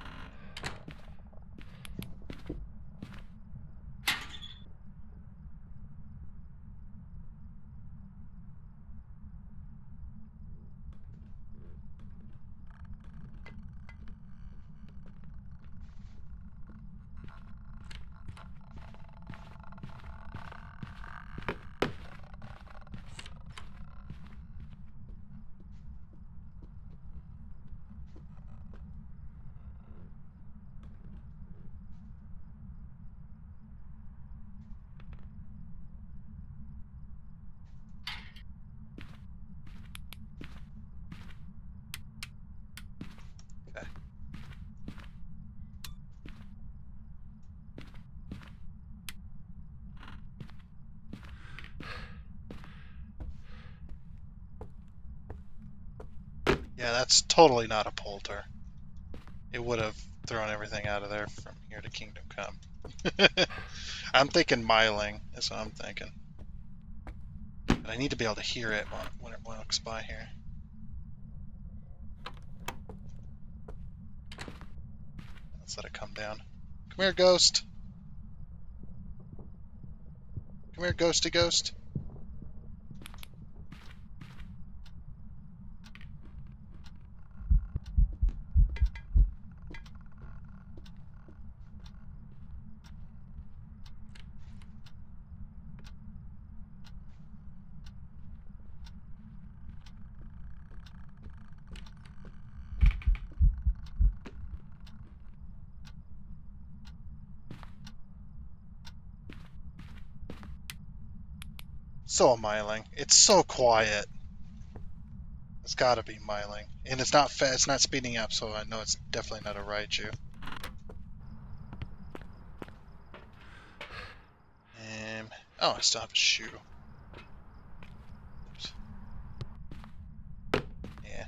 Okay. Yeah, that's totally not a polter. It would have thrown everything out of there from here to Kingdom Come. I'm thinking miling is what I'm thinking. But I need to be able to hear it when it walks by here. Let's let it come down. Come here, ghost. Come here, ghosty ghost. So miling. It's so quiet. It's got to be miling, and it's not it's not speeding up, so I know it's definitely not a Raichu. Oh, I still have a shoe. Oops. Yeah,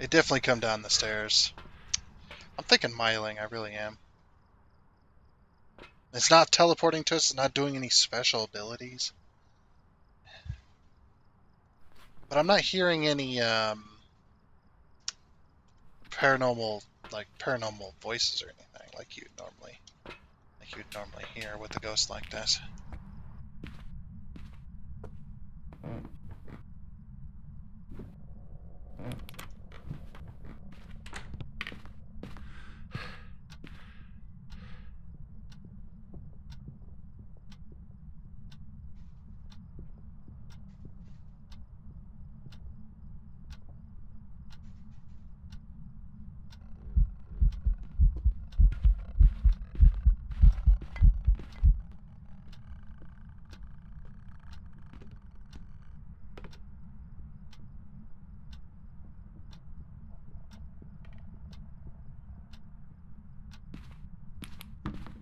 it definitely come down the stairs. I'm thinking miling. I really am. It's not teleporting to us. It's not doing any special abilities. But I'm not hearing any paranormal voices or anything like you'd normally hear with a ghost like this.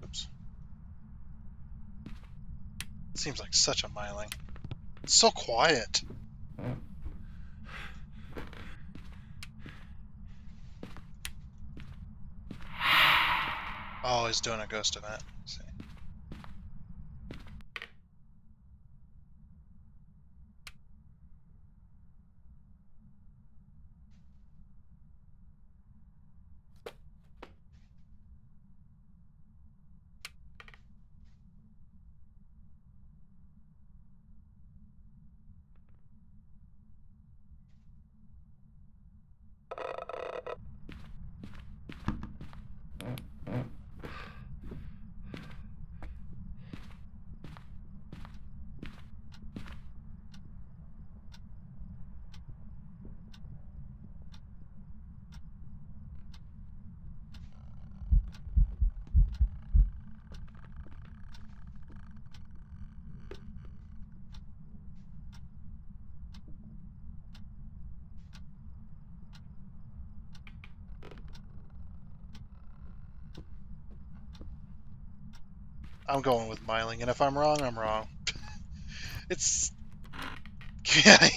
Oops. Seems like such a miling. It's so quiet. Oh, he's doing a ghost event. Let's see. I'm going with Myling, and if I'm wrong, I'm wrong. It's yeah,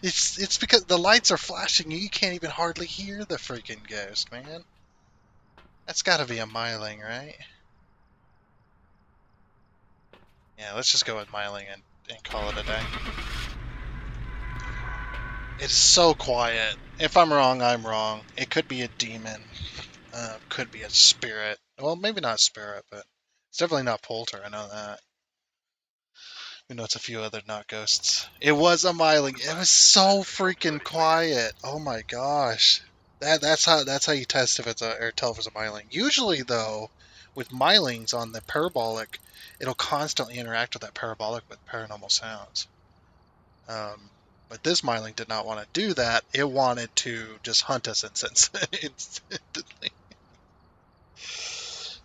it's because the lights are flashing. You can't even hardly hear the freaking ghost, man. That's got to be a Myling, right? Yeah, let's just go with Myling and call it a day. It's so quiet. If I'm wrong, I'm wrong. It could be a demon. Could be a spirit. Well, maybe not a spirit, but it's definitely not Polter. I know that. We know it's a few other not ghosts. It was a Myling. It was so freaking quiet. Oh my gosh. That's how you test if it's a or tell if it's a Myling. Usually though, with Mylings on the parabolic, it'll constantly interact with that parabolic with paranormal sounds. Um, but this Myling did not want to do that. It wanted to just hunt us incessantly.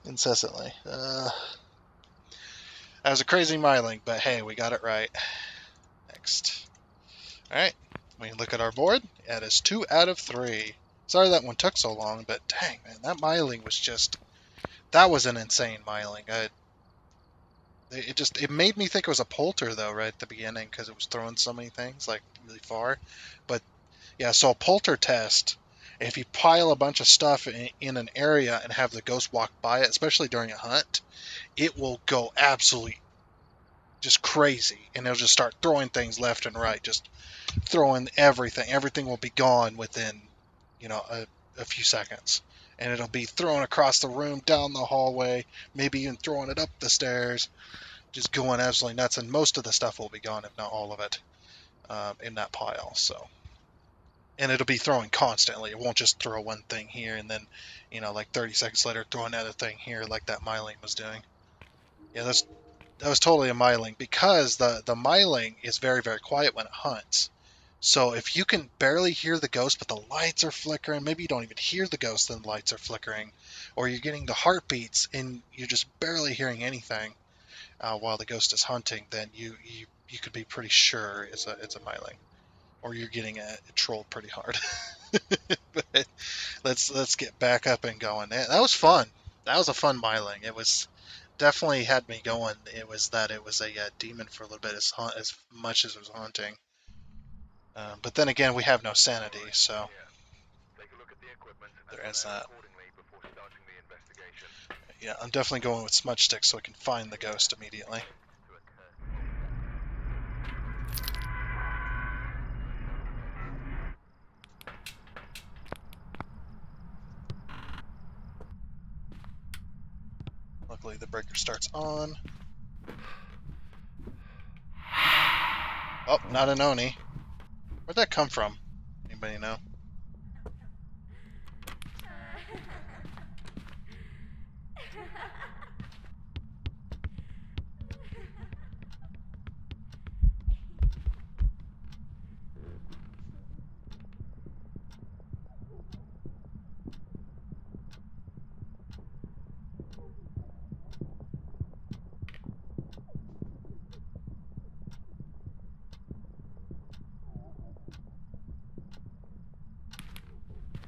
Incessantly. That was a crazy Myling, but hey, we got it right. Next. Alright, we look at our board. That is 2 out of 3. Sorry that one took so long, but dang, man, that Myling was just... That was an insane Myling. It made me think it was a Polter, though, right at the beginning, because it was throwing so many things, like, really far. But, yeah, so a Polter test, if you pile a bunch of stuff in an area and have the ghost walk by it, especially during a hunt, it will go absolutely just crazy, and it'll just start throwing things left and right, just throwing everything. Everything will be gone within, a few seconds. And it'll be thrown across the room, down the hallway, maybe even throwing it up the stairs, just going absolutely nuts. And most of the stuff will be gone, if not all of it, in that pile. So, and it'll be throwing constantly. It won't just throw one thing here and then, like 30 seconds later, throw another thing here, like that Myling was doing. Yeah, that was totally a Myling because the Myling is very very quiet when it hunts. So if you can barely hear the ghost, but the lights are flickering, maybe you don't even hear the ghost and the lights are flickering, or you're getting the heartbeats and you're just barely hearing anything while the ghost is hunting, then you could be pretty sure it's a Myling, or you're getting it trolled pretty hard. But let's get back up and going. That was fun. That was a fun Myling. It was definitely had me going. It was a demon for a little bit as much as it was haunting. But then again, we have no sanity, so there is that. Yeah, I'm definitely going with smudge stick so I can find the ghost immediately. Luckily, the breaker starts on. Oh, not an Oni. Where'd that come from? Anybody know?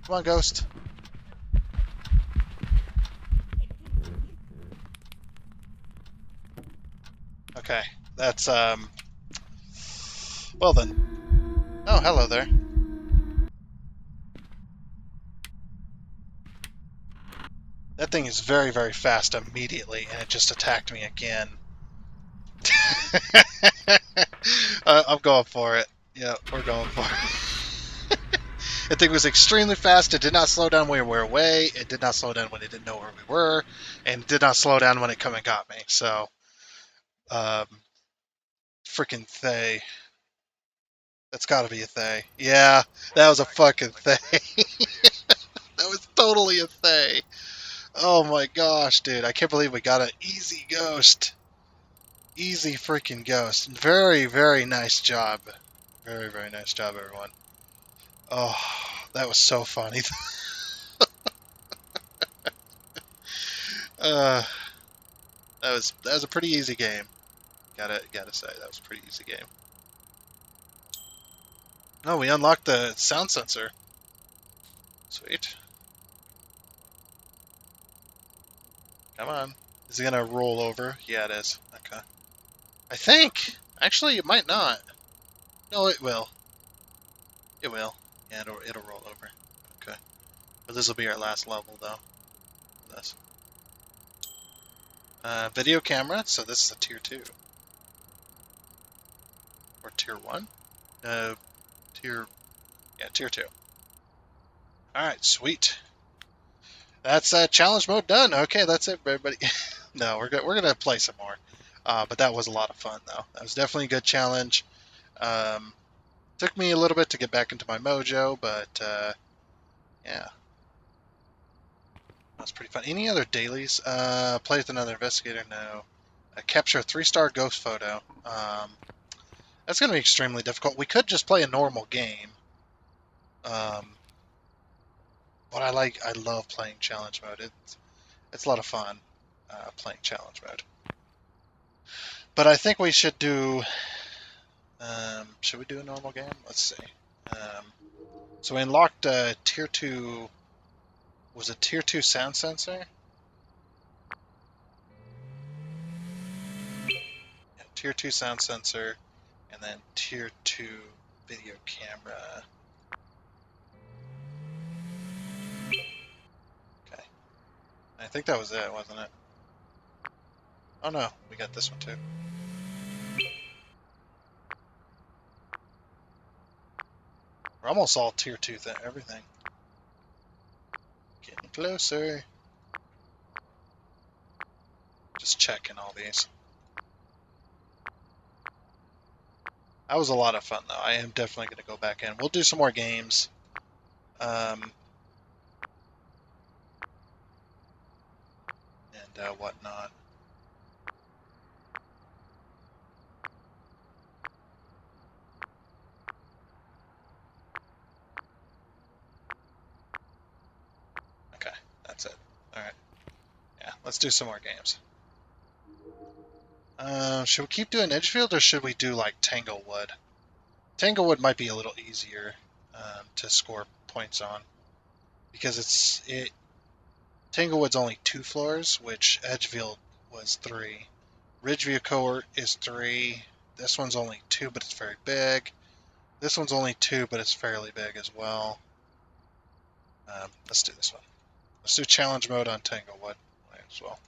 Come on, ghost. Okay, that's Well then. Oh, hello there. That thing is very, very fast immediately, and it just attacked me again. I'm going for it. Yeah, we're going for it. That thing was extremely fast. It did not slow down when we were away. It did not slow down when it didn't know where we were, and it did not slow down when it come and got me. So, um, freaking Thay. That's got to be a Thay. Yeah, that was a fucking Thay. That was totally a Thay. Oh my gosh, dude! I can't believe we got an easy ghost. Easy freaking ghost. Very, very nice job. Very, very nice job, everyone. Oh, that was so funny. uh, that was a pretty easy game. Gotta say that was a pretty easy game. Oh, we unlocked the sound sensor. Sweet. Come on. Is it gonna roll over? Yeah, it is. Okay. I think. Actually, it might not. No, it will. It will. Yeah, it'll roll over. Okay. But this will be our last level, though. For this. Video camera. So this is a tier 2. Or tier 1? Tier... Yeah, tier 2. Alright, sweet. That's challenge mode done. Okay, that's it, everybody. No, we're gonna play some more. But that was a lot of fun, though. That was definitely a good challenge. Um, Took me a little bit to get back into my mojo, but yeah, that was pretty fun. Any other dailies? Play with another investigator? No. Capture a 3-star ghost photo. That's going to be extremely difficult. We could just play a normal game. Um, but I love playing challenge mode. It's a lot of fun playing challenge mode. But I think we should do. Should we do a normal game? Let's see. So we unlocked tier 2. Was it tier 2 sound sensor? Yeah, tier 2 sound sensor, and then tier 2 video camera. Okay. I think that was it, wasn't it? Oh no, we got this one too. We're almost all tier 2 everything. Getting closer. Just checking all these. That was a lot of fun though. I am definitely going to go back in. We'll do some more games. And whatnot. Okay, that's it. Alright. Yeah, let's do some more games. Should we keep doing Edgefield or should we do like Tanglewood? Tanglewood might be a little easier to score points on because Tanglewood's only 2 floors, which Edgefield was 3. Ridgeview Court is 3. This one's only 2, but it's very big. This one's only 2, but it's fairly big as well. Let's do this one. Let's do challenge mode on Tanglewood as well.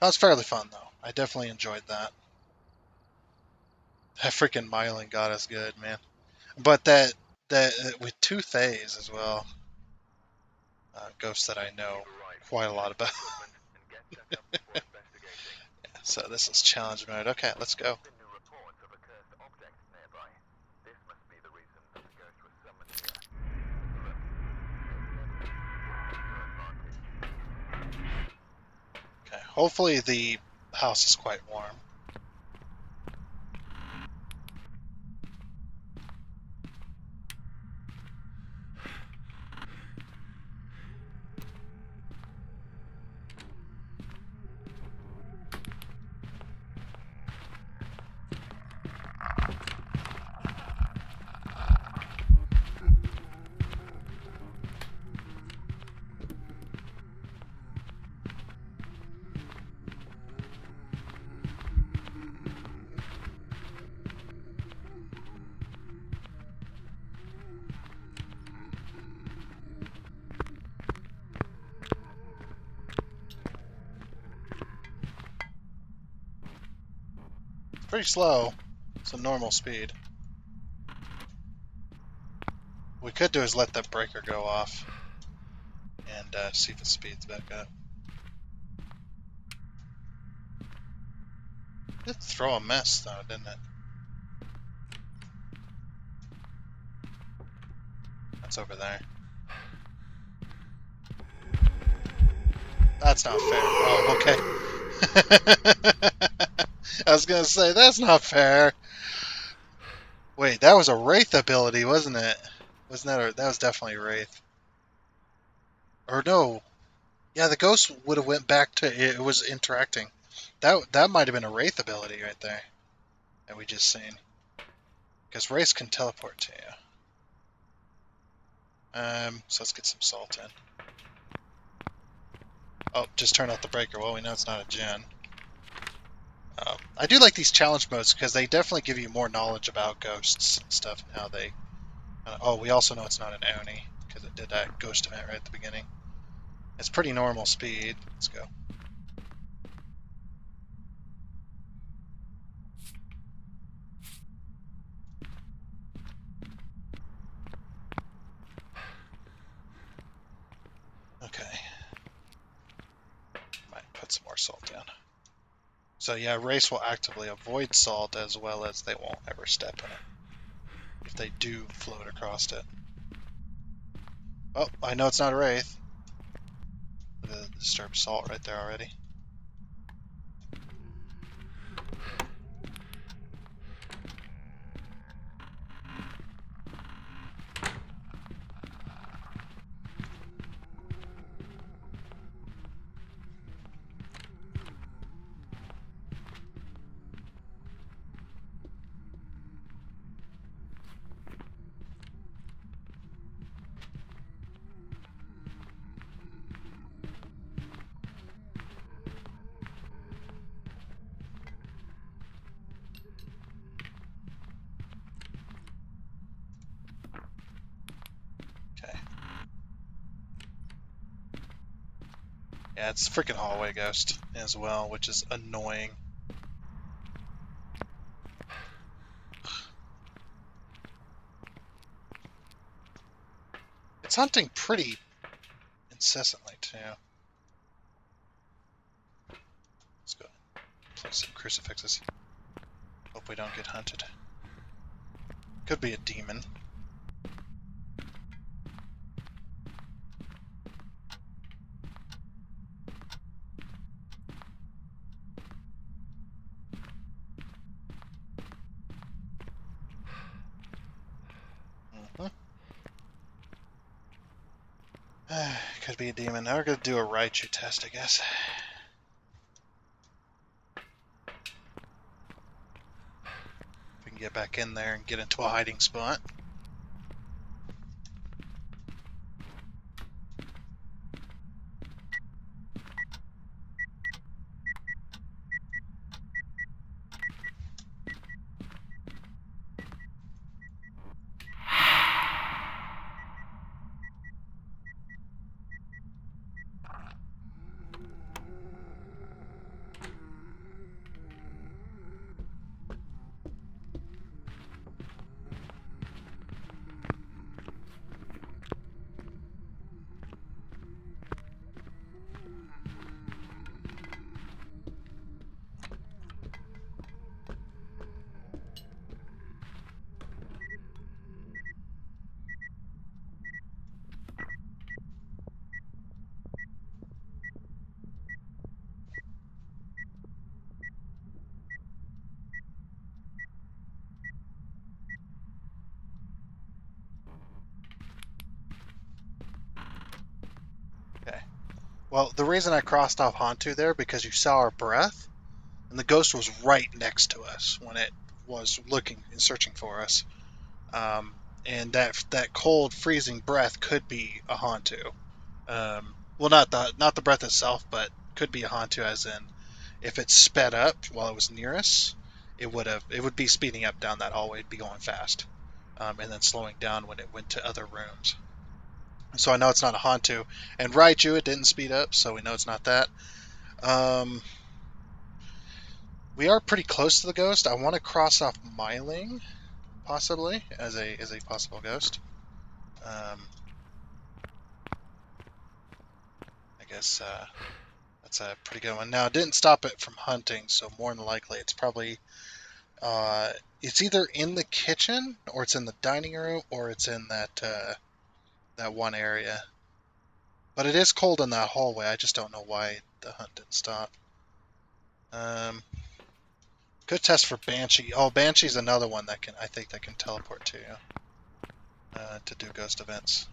That was fairly fun though. I definitely enjoyed that. That freaking Myelin got us good, man. But that with 2 Thays as well. Ghosts that I know quite a lot about. So this is challenge mode. Okay, let's go. Okay, hopefully the house is quite warm. It's pretty slow. It's a normal speed. What we could do is let that breaker go off and see if it speeds back up. It did throw a mess though, didn't it? That's over there. That's not fair. Oh, okay. I was gonna say, that's not fair. Wait, that was a Wraith ability, wasn't it? Wasn't that was definitely a Wraith. Or no. Yeah, the ghost would have went back to it was interacting. That might have been a Wraith ability right there that we just seen. Because Wraiths can teleport to you. So let's get some salt in. Oh, just turn off the breaker. Well, we know it's not a gen. I do like these challenge modes because they definitely give you more knowledge about ghosts and stuff and how they. Oh, we also know it's not an Oni because it did that ghost event right at the beginning. It's pretty normal speed. Let's go. Okay. Might put some more salt down. So yeah, Race will actively avoid salt as well as they won't ever step in it if they do float across it. Oh, I know it's not a Wraith. The disturbed salt right there already. Okay. Yeah, it's freaking hallway ghost as well, which is annoying. It's hunting pretty incessantly too. Let's go place some crucifixes. Hope we don't get hunted. Could be a demon. Mm-hmm. Could be a demon. Now we're gonna do a Raichu test, I guess. If we can get back in there and get into a hiding spot. Okay. Well, the reason I crossed off Hantu there because you saw our breath, and the ghost was right next to us when it was looking and searching for us. And that cold, freezing breath could be a Hantu. Well, not the breath itself, but could be a Hantu, as in if it sped up while it was near us, it would be speeding up down that hallway, it'd be going fast, and then slowing down when it went to other rooms. So I know it's not a Hantu, and Raichu it didn't speed up, so we know it's not that. Um, we are pretty close to the ghost. I want to cross off Myling possibly as a possible ghost. I guess that's a pretty good one. Now, it didn't stop it from hunting, so more than likely it's either in the kitchen or it's in the dining room or it's in that one area. But it is cold in that hallway. I just don't know why the hunt didn't stop. Um, Could test for Banshee. Oh, Banshee's another one I think that can teleport to you to do ghost events.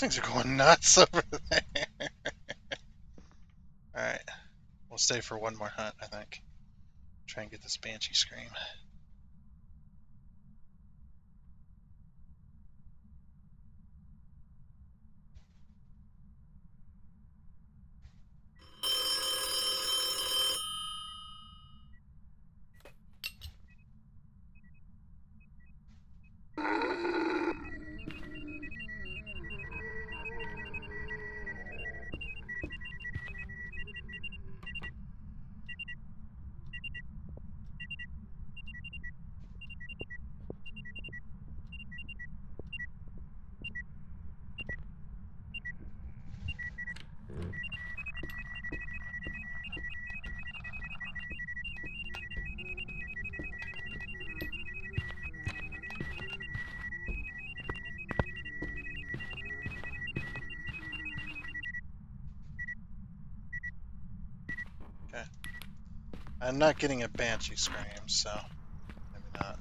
things are going nuts over there. Alright, we'll stay for one more hunt, I think. Try and get this banshee scream. Okay. I'm not getting a banshee scream, so maybe not.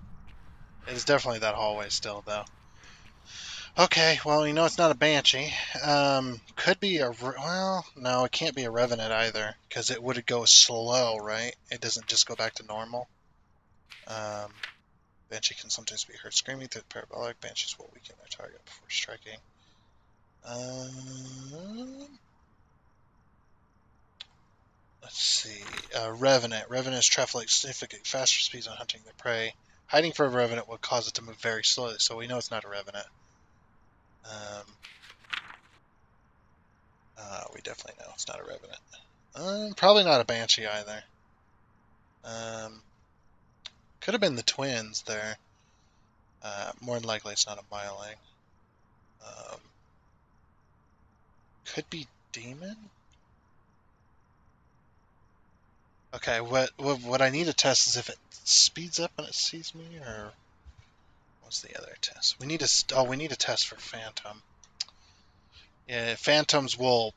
It is definitely that hallway still, though. Okay, well, you know it's not a banshee. Could be a well, no, it can't be a revenant either, because it would go slow, right? It doesn't just go back to normal. Um, banshee can sometimes be heard screaming through the parabolic. Banshees will weaken their target before striking. Let's see. Revenant. Revenants travel at significantly faster speeds on hunting their prey. Hiding for a revenant will cause it to move very slowly, so we know it's not a revenant. We definitely know it's not a revenant. Probably not a banshee either. Could have been the twins there. More than likely, it's not a myling. Could be demon. Okay, what I need to test is if it speeds up when it sees me, or what's the other test? We need to test for phantom. Yeah, phantoms will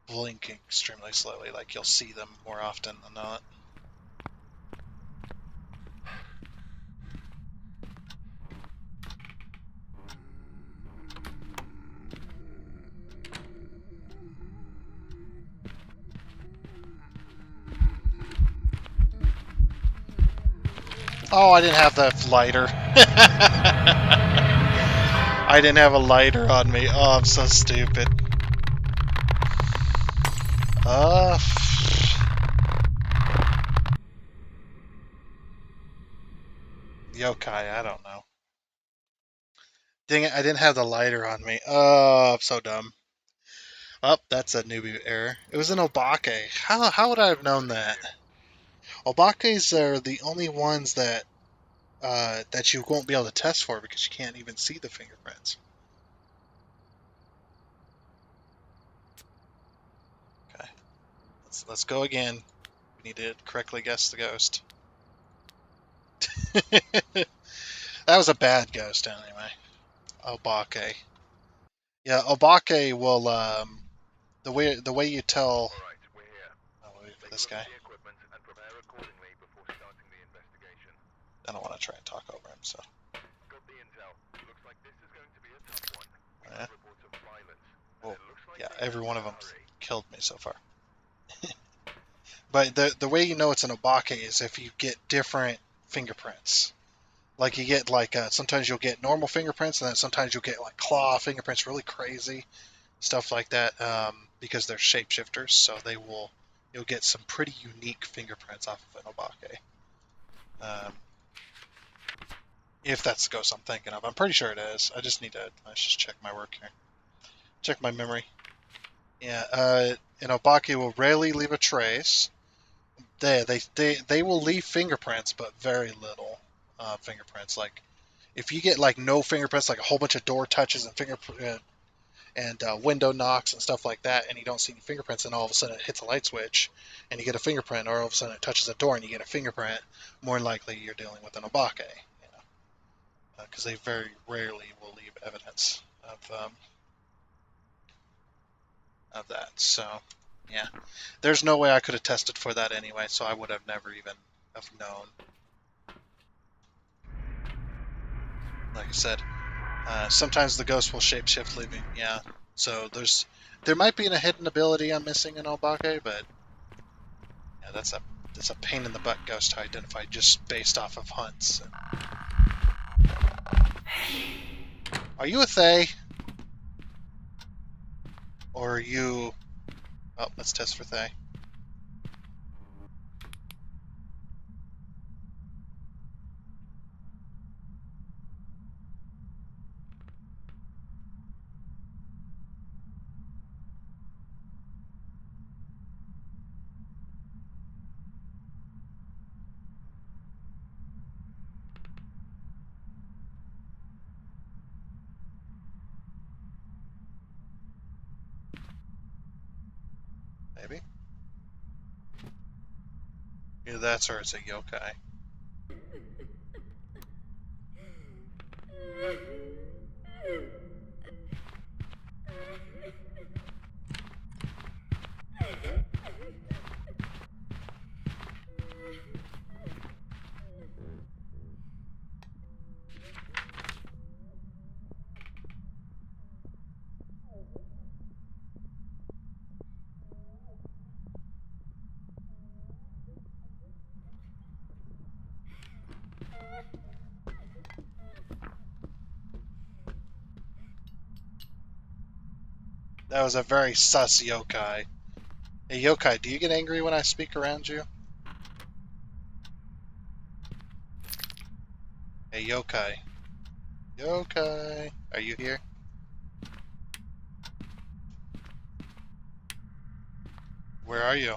blink extremely slowly. Like you'll see them more often than not. Oh, I didn't have the lighter. I didn't have a lighter on me. Oh, I'm so stupid. Yokai, I don't know. Dang it, I didn't have the lighter on me. Oh, I'm so dumb. Oh, that's a newbie error. It was an obake. How would I have known that? Obakes are the only ones that you won't be able to test for because you can't even see the fingerprints. Okay, let's go again. We need to correctly guess the ghost. That was a bad ghost anyway. Obake. Yeah, Obake will the way you tell. Oh, wait for this guy. I don't want to try and talk over him, so. Yeah. Well, yeah, every one of them killed me so far. But the way you know it's an obake is if you get different fingerprints. Like you get sometimes you'll get normal fingerprints, and then sometimes you'll get like claw fingerprints, really crazy stuff like that. Because they're shapeshifters, so you'll get some pretty unique fingerprints off of an obake. If that's the ghost I'm thinking of, I'm pretty sure it is. Let's just check my work here. Check my memory. Yeah, an obake will rarely leave a trace. They will leave fingerprints, but very little fingerprints. Like if you get like no fingerprints, like a whole bunch of door touches and window knocks and stuff like that, and you don't see any fingerprints, and all of a sudden it hits a light switch, and you get a fingerprint, or all of a sudden it touches a door and you get a fingerprint, more than likely you're dealing with an obake, because they very rarely will leave evidence of that. So, yeah, there's no way I could have tested for that anyway, so I would have never even have known. Like I said, Sometimes the ghost will shapeshift, leaving. Yeah. So there might be a hidden ability I'm missing in Obake, but yeah, that's a pain in the butt ghost to identify just based off of hunts. Are you a Thay? Or are you... Oh, let's test for Thay. Maybe? Either that's or it's a yokai. That was a very sus yokai. Hey, yokai, do you get angry when I speak around you? Hey, yokai. Yokai, are you here? Where are you?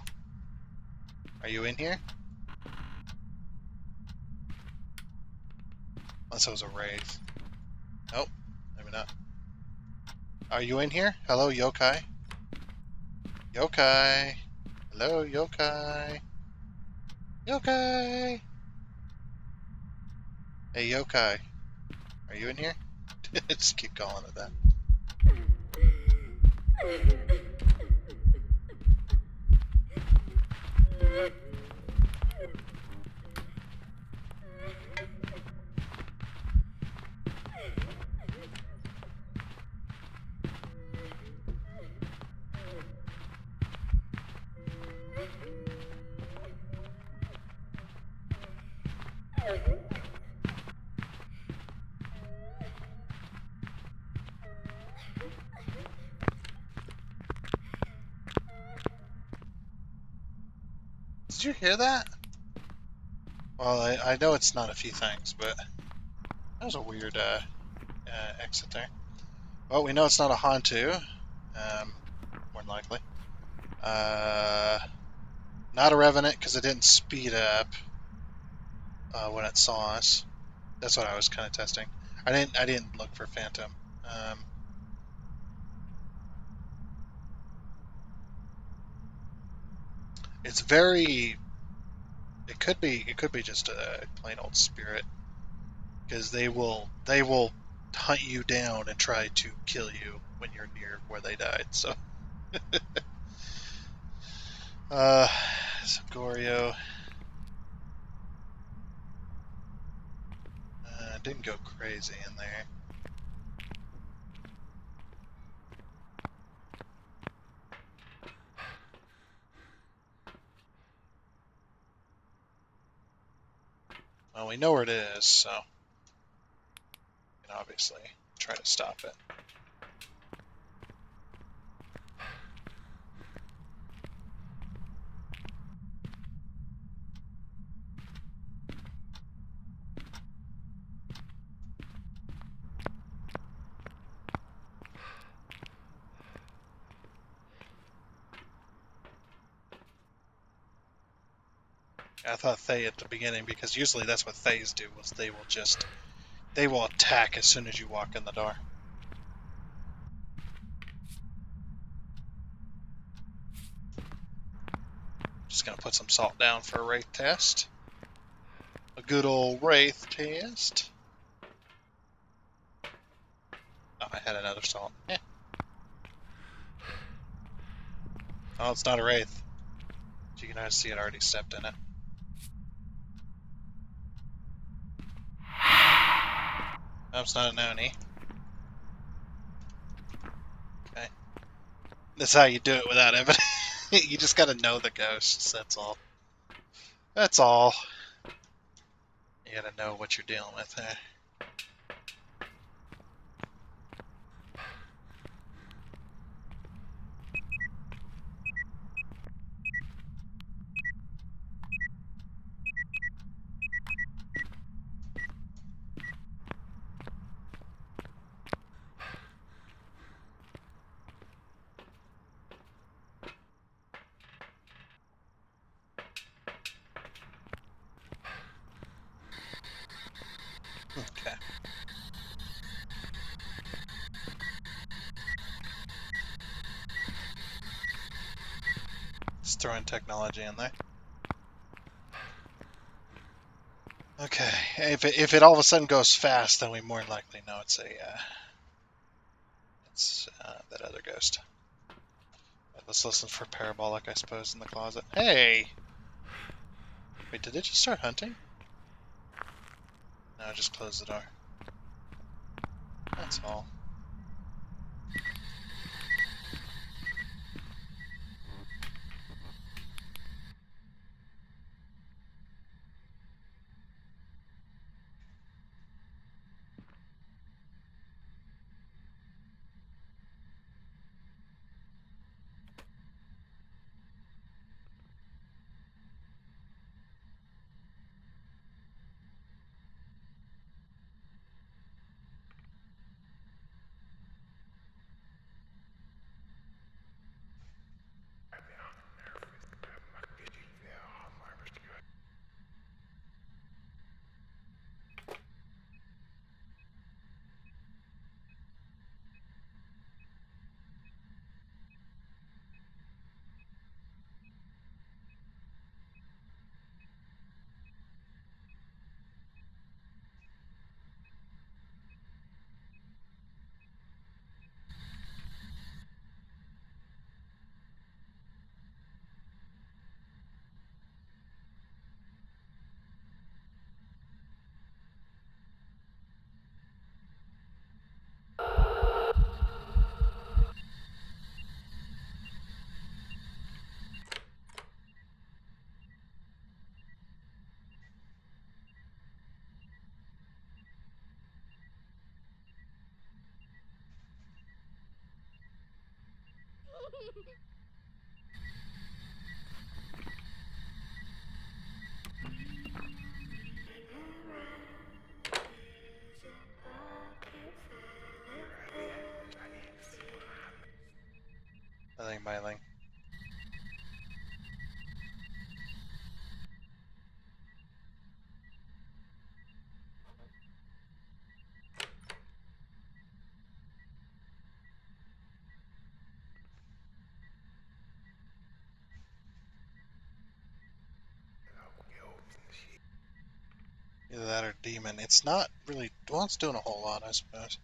Are you in here? Unless it was a wraith. Nope, maybe not. Are you in here? Hello, yokai? Yokai! Hello, yokai! Yokai! Hey, yokai, are you in here? Just keep calling it that. Did you hear that? Well, I know it's not a few things, but that was a weird exit there. Well, we know it's not a Hantu, more than likely. Not a Revenant because it didn't speed up when it saw us. That's what I was kind of testing. I didn't look for Phantom. It's very. It could be just a plain old spirit because they will hunt you down and try to kill you when you're near where they died. So, uh, so Goryo didn't go crazy in there. Well, we know where it is, so we can obviously try to stop it. I thought Thay at the beginning because usually that's what Thays do, was they will attack as soon as you walk in the door. Just gonna put some salt down for a wraith test. A good old wraith test. Oh, I had another salt. Eh. Oh, it's not a wraith. You can see it already stepped in it. Oh, it's not a noni. That's how you do it without evidence. You just gotta know the ghosts. That's all. That's all. You gotta know what you're dealing with there. Okay. Just throwing technology in there. Okay. If it all of a sudden goes fast, then we more than likely know it's that other ghost. Right, let's listen for parabolic, I suppose, in the closet. Hey! Wait, did it just start hunting? No, just close the door. That's all. Nothing biling. Either that or demon. It's not really. Well, it's doing a whole lot, I suppose.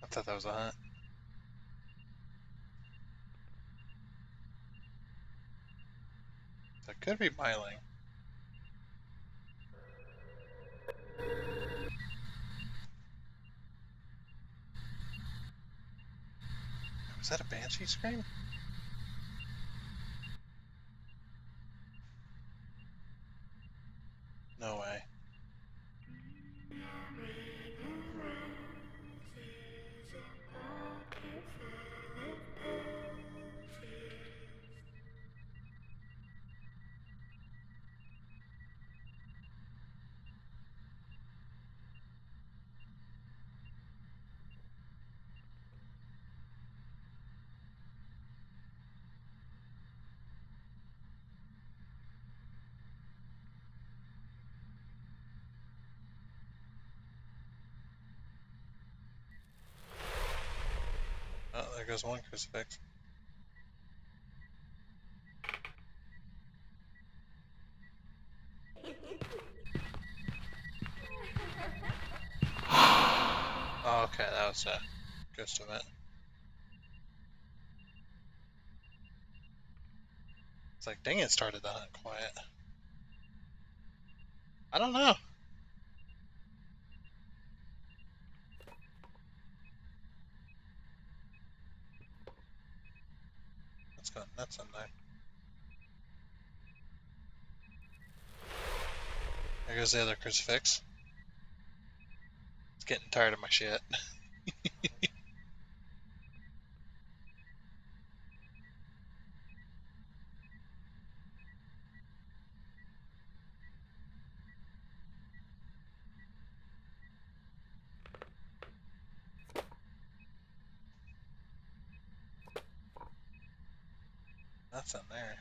I thought that was a hunt. That could be biling. Is that a banshee scream? No way. Oh, there goes one crucifix. Oh, okay, that was a ghost event. It's like, dang, it started the hunt quiet. I don't know. Let's go nuts in there. There goes the other crucifix. It's getting tired of my shit. That's in there.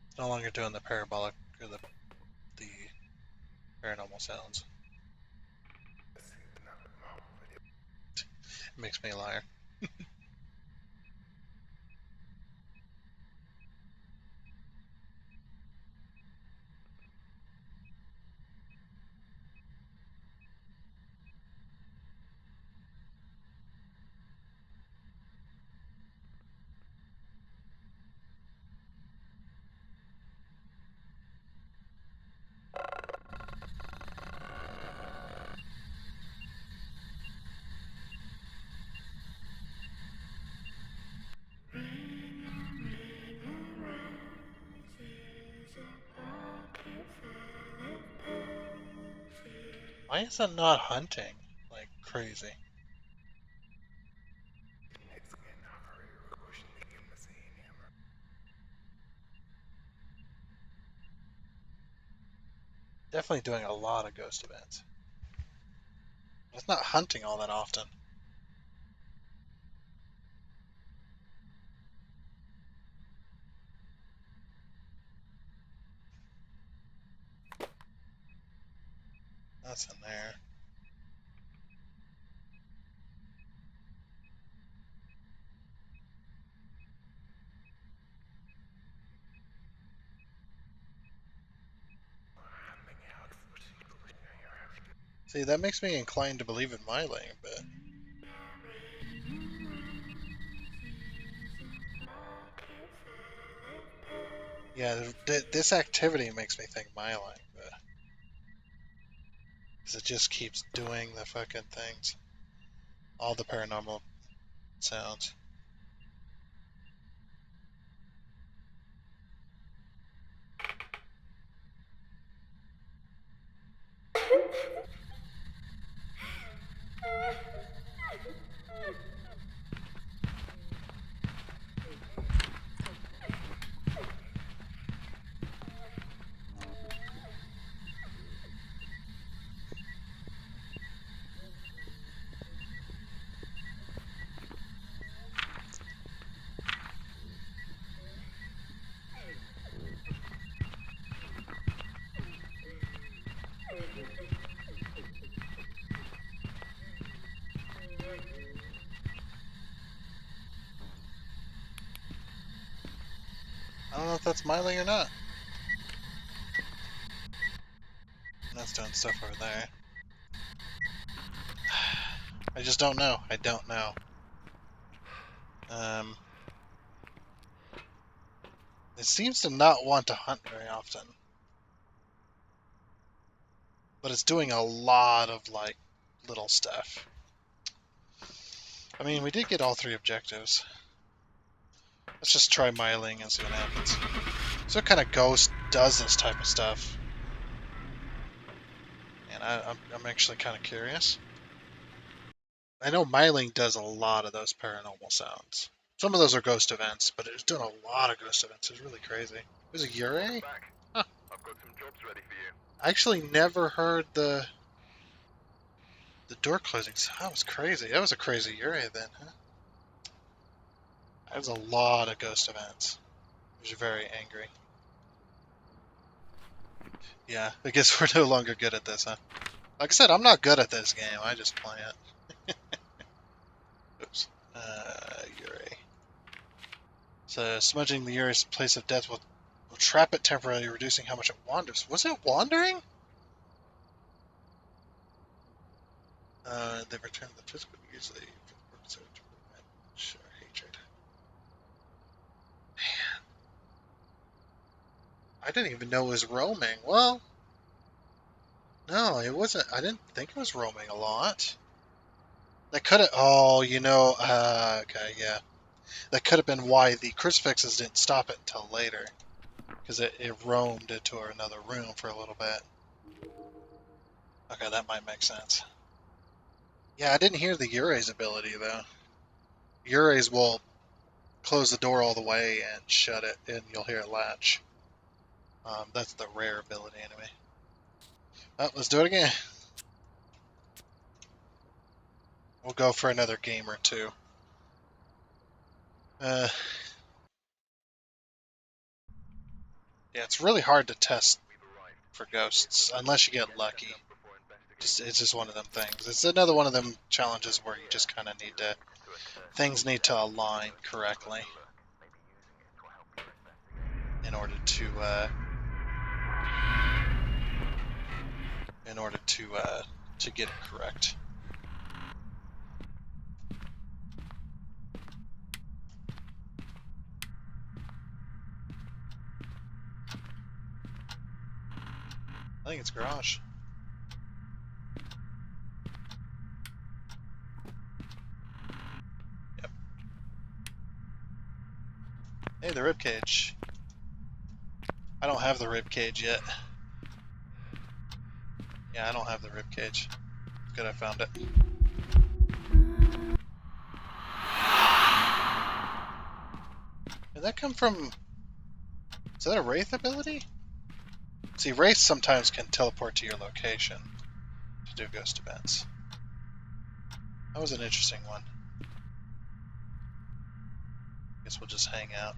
It's no longer doing the parabolic or the paranormal sounds. It makes me a liar. Why is it not hunting like crazy? Definitely doing a lot of ghost events. It's not hunting all that often. That's in there. See, that makes me inclined to believe in myling, but yeah, this activity makes me think myling, but because it just keeps doing the fucking things, all the paranormal sounds. I don't know if that's myling or not. That's doing stuff over there. I just don't know. I don't know. Um, It seems to not want to hunt very often. But it's doing a lot of, like, little stuff. I mean, we did get all 3 objectives. Let's just try miling and see what happens. So what kind of ghost does this type of stuff? And I'm actually kind of curious. I know miling does a lot of those paranormal sounds. Some of those are ghost events, but it's doing a lot of ghost events. It's really crazy. There's a Yurei? Huh. I've got some jobs ready for you. I actually never heard the door closing. That was crazy. That was a crazy Yurei then, huh? That was a lot of ghost events. It was very angry. Yeah, I guess we're no longer good at this, huh? Like I said, I'm not good at this game. I just play it. Oops. Yurei. So smudging the Yurei's place of death will trap it temporarily, reducing how much it wanders. Was it wandering? They return the physical easily. Sure, hatred. I didn't even know it was roaming. Well, no, it wasn't. I didn't think it was roaming a lot. That could have. Oh, okay, yeah. That could have been why the crucifixes didn't stop it until later. Because it roamed into another room for a little bit. Okay, that might make sense. Yeah, I didn't hear the Urei's ability, though. Urei's will close the door all the way and shut it, and you'll hear it latch. That's the rare ability, anyway. Oh, let's do it again. We'll go for another game or two. Yeah, it's really hard to test for ghosts unless you get lucky. It's just one of them things. It's another one of them challenges where you just kind of need to things need to align correctly in order to get it correct. I think it's garage. Yep. Hey, the ribcage. I don't have the ribcage yet. Yeah, I don't have the ribcage. Good, I found it. Did that come from... Is that a Wraith ability? See, Wraiths sometimes can teleport to your location to do ghost events. That was an interesting one. Guess we'll just hang out.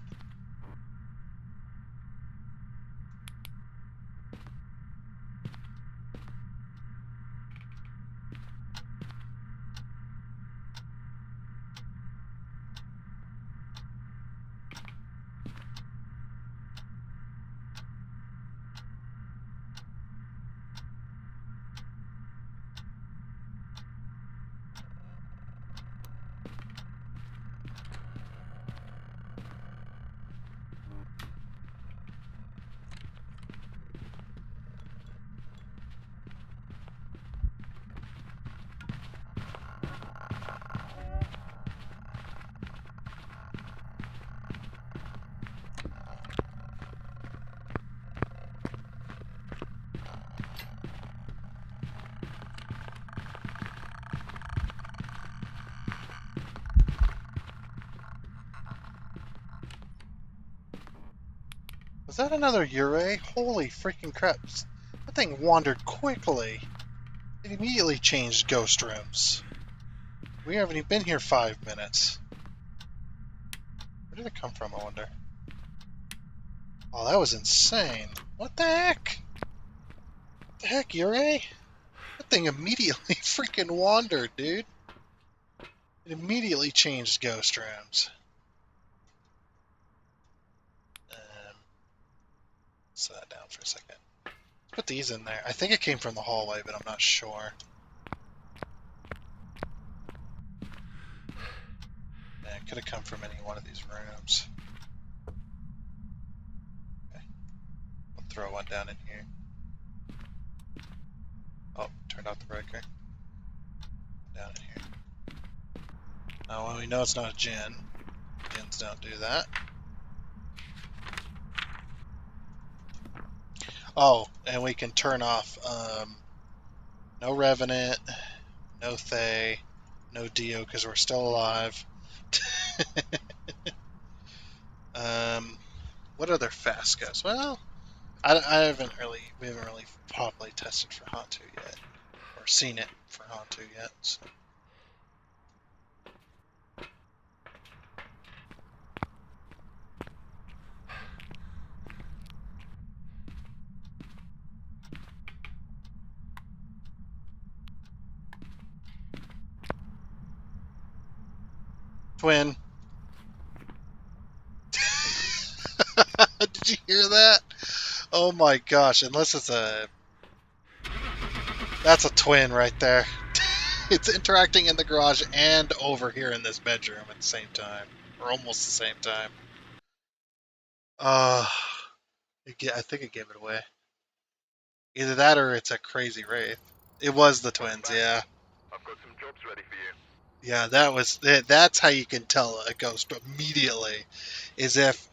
Was that another Yurei? Holy freaking crap. That thing wandered quickly. It immediately changed ghost rooms. We haven't even been here 5 minutes. Where did it come from, I wonder? Oh, that was insane. What the heck? What the heck, Yurei? That thing immediately freaking wandered, dude. It immediately changed ghost rooms. Set that down for a second. Let's put these in there. I think it came from the hallway, but I'm not sure. Yeah, it could have come from any one of these rooms. throw one down in here. Oh, turned off the breaker. Down in here. Oh, well, we know it's not a gin. Gins don't do that. Oh, and we can turn off no Revenant, no Thay, no Dio because we're still alive. What other fast goes? Well, we haven't really properly tested for Hantu yet, or seen it for Hantu yet. So. Twin. Did you hear that? Oh my gosh! Unless it's that's a twin right there. It's interacting in the garage and over here in this bedroom at the same time, or almost the same time. Uh, I think it gave it away. Either that or it's a crazy wraith. It was the twins, yeah. I've got some jobs ready for you. Yeah, that's how you can tell a ghost immediately, is if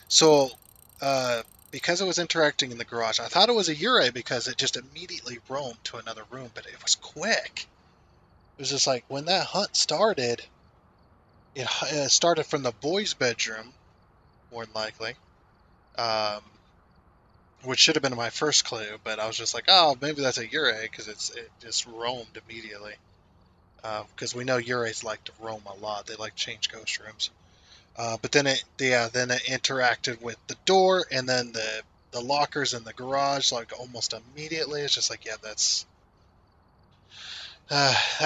so. Because it was interacting in the garage, I thought it was a Yurei because it just immediately roamed to another room, but it was quick. It was just like when that hunt started, it started from the boys' bedroom, more than likely, um, which should have been my first clue, but I was just like, oh, maybe that's a Yurei because it just roamed immediately. Because we know Yureis like to roam a lot; they like to change ghost rooms. But then it interacted with the door and then the lockers in the garage like almost immediately. It's just like, yeah, that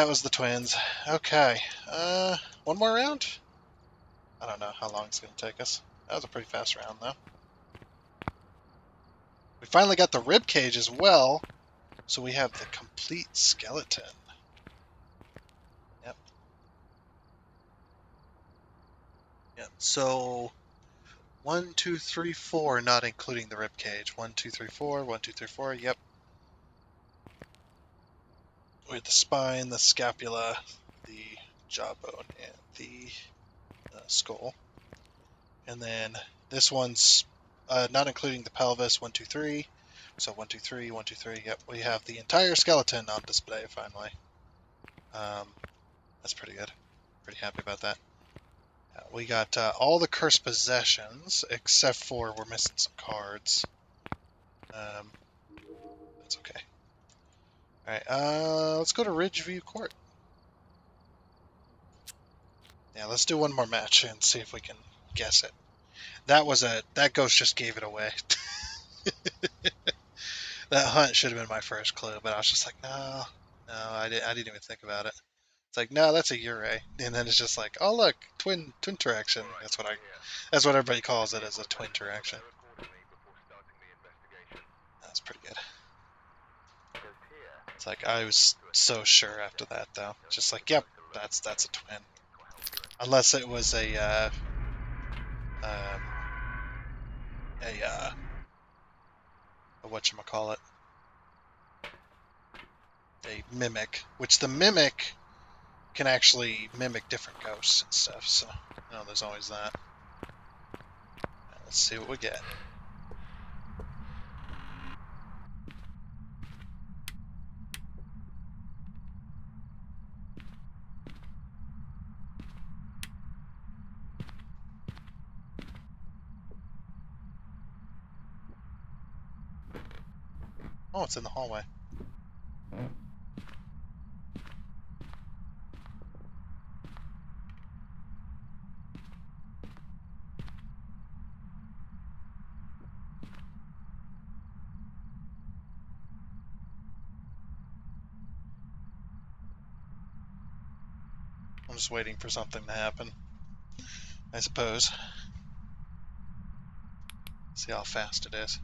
was the twins. Okay, one more round. I don't know how long it's gonna take us. That was a pretty fast round though. We finally got the rib cage as well, so we have the complete skeleton. Yep. Yep. So 1, 2, 3, 4, not including the rib cage. 1, 2, 3, 4. 1, 2, 3, 4. Yep. With the spine, the scapula, the jawbone, and the skull. And then this one's not including the pelvis. 1, 2, 3. So 1, 2, 3. 1, 2, 3. Yep. We have the entire skeleton on display finally. That's pretty good. Pretty happy about that. We got all the cursed possessions, except for we're missing some cards. That's okay. Alright, let's go to Ridgeview Court. Yeah, let's do one more match and see if we can guess it. That ghost just gave it away. That hunt should have been my first clue, but I was just like, no, I didn't even think about it. It's like, no, that's a Yurei, and then it's just like, oh look, twin interaction. That's what everybody calls it, as a twin interaction. That's pretty good. It's like I was so sure after that though, just like, yep, that's a twin. Unless it was um, a whatchamacallit, a mimic, which the mimic can actually mimic different ghosts and stuff. So, there's always that. Right, let's see what we get. Oh, it's in the hallway. I'm just waiting for something to happen, I suppose. See how fast it is.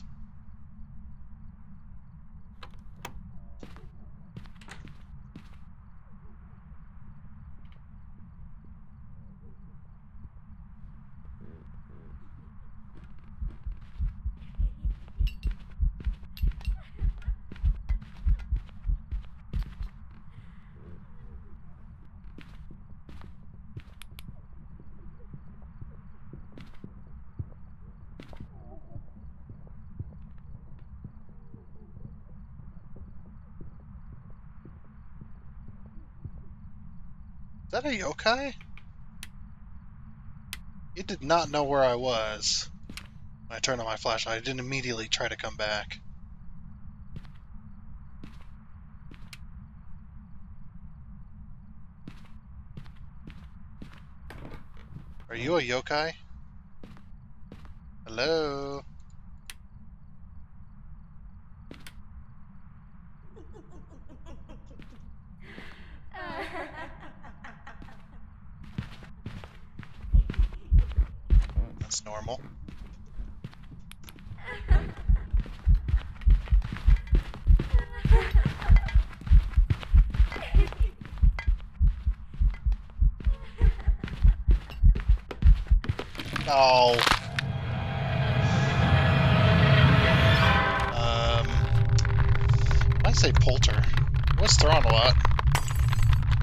that a yokai? It did not know where I was. When I turned on my flashlight, I didn't immediately try to come back. Are you a yokai? Hello? That's normal. Oh. I say Poulter. I was throwing a lot.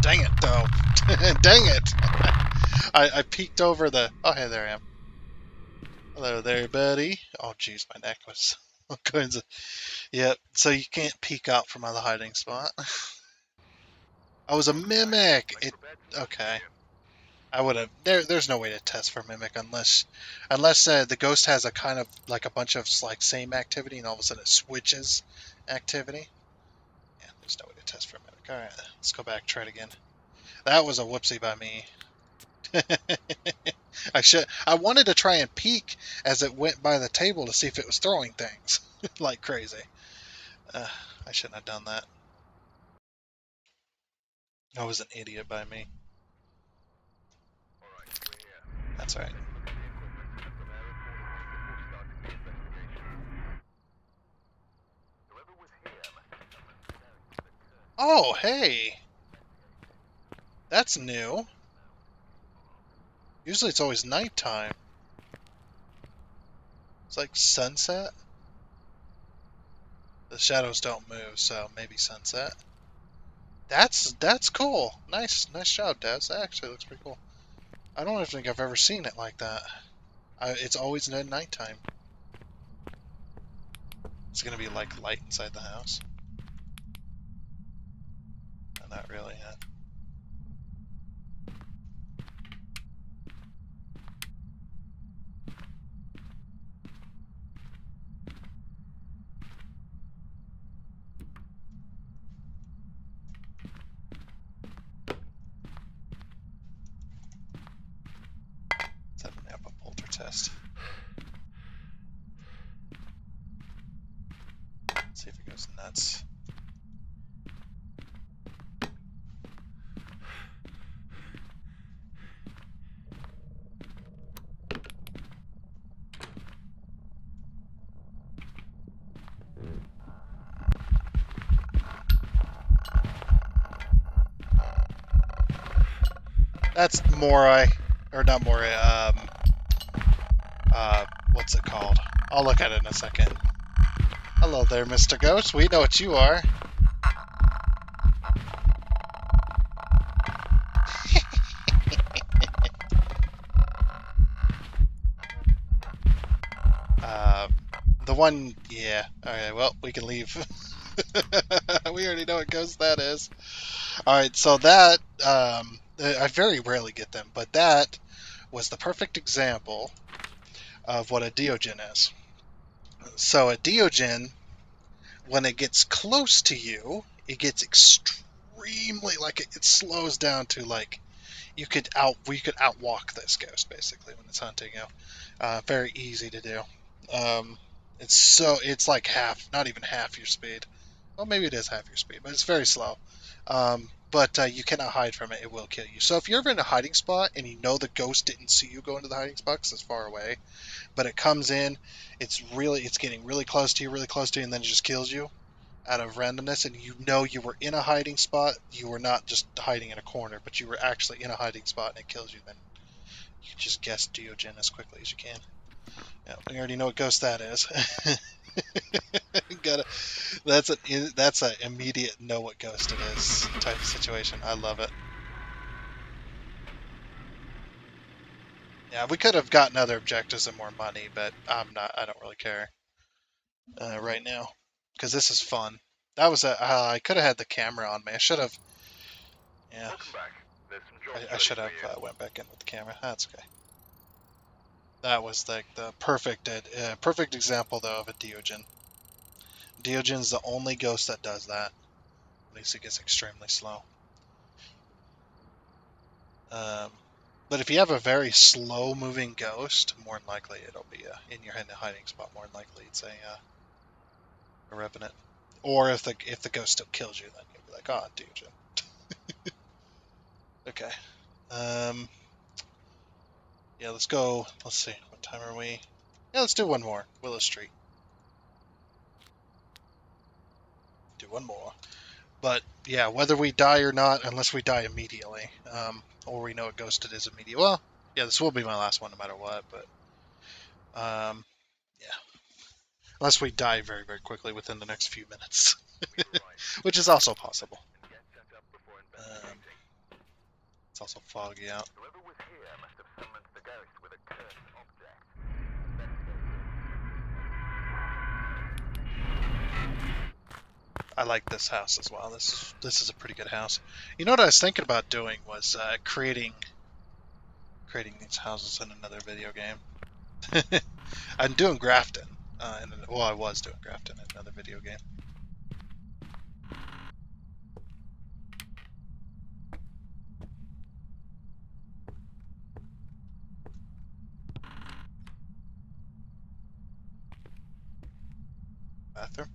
Dang it, though. Dang it! I peeked over the... Oh, hey, there I am. Hello there, buddy. Oh, jeez, my neck was all kinds of... Yep, so you can't peek out from the hiding spot. I was a Welcome back. mimic! I've It... prepared some jobs for Okay. you. I would have... There's no way to test for mimic unless the ghost has a kind of... like a bunch of like same activity and all of a sudden it switches activity. Yeah, there's no way to test for mimic. Alright, let's go back, try it again. That was a whoopsie by me. I wanted to try and peek as it went by the table to see if it was throwing things like crazy. Uh, I shouldn't have done that. I was an idiot by me. Alright, we're here. That's right. Let's look at the equipment and prepare a report on it before starting the investigation. Whoever was here must have summoned spirits that cursed. Oh, hey, that's new. Usually it's always nighttime. It's like sunset. The shadows don't move, so maybe sunset. That's cool. Nice job, Des. That actually looks pretty cool. I don't think I've ever seen it like that. It's always at nighttime. It's gonna be like light inside the house. Not really. Let's have an apple polter test. See if it goes nuts. That's Morai, or not Morai. What's it called? I'll look at it in a second. Hello there, Mr. Ghost. We know what you are. Um, the one, yeah. Okay, well, we can leave. We already know what ghost that is. All right, so that I very rarely get them, but that was the perfect example of what a Diogen is. So a Diogen, when it gets close to you, it gets extremely like it slows down to like you could outwalk this ghost basically when it's hunting you. Very easy to do. Um, it's like half, not even half your speed. Well, maybe it is half your speed, but it's very slow. But you cannot hide from it; it will kill you. So if you're ever in a hiding spot and you know the ghost didn't see you go into the hiding spot because it's far away, but it comes in, it's getting really close to you, and then it just kills you out of randomness, and you know you were in a hiding spot. You were not just hiding in a corner, but you were actually in a hiding spot, and it kills you. Then you just guess Diogen as quickly as you can. Yeah, we already know what ghost that is. Gotta, that's a immediate know what ghost it is type of situation. I love it. Yeah, we could have gotten other objectives and more money, but I don't really care right now because this is fun. That was I could have had the camera on me. I should have. Yeah. Welcome back. There's some jobs I ready should for have you. went back in with the camera. That's okay. That was the perfect perfect example though of a Deogen. Deogen's the only ghost that does that. At least it gets extremely slow. But if you have a very slow moving ghost, more than likely it'll be in your hiding spot. More than likely it's a revenant. Or if the ghost still kills you, then you'll be like, oh, Deogen. Okay. Yeah, let's go. Let's see. What time are we? Yeah, let's do one more. Willow Street. Do one more. But yeah, whether we die or not, unless we die immediately, or we know what ghost it is immediately. Well, yeah, this will be my last one no matter what. But yeah, unless we die very very quickly within the next few minutes, Meet right. which is Secure also the equipment possible. and get set up before Um, investigating. it's also foggy out. Whoever was here must have summoned the ghost with a cursed object. Investigate I like this house as well. This is a pretty good house. You know what I was thinking about doing was creating these houses in another video game. I'm doing Grafton. Well, I was doing Grafton in another video game. Bathroom.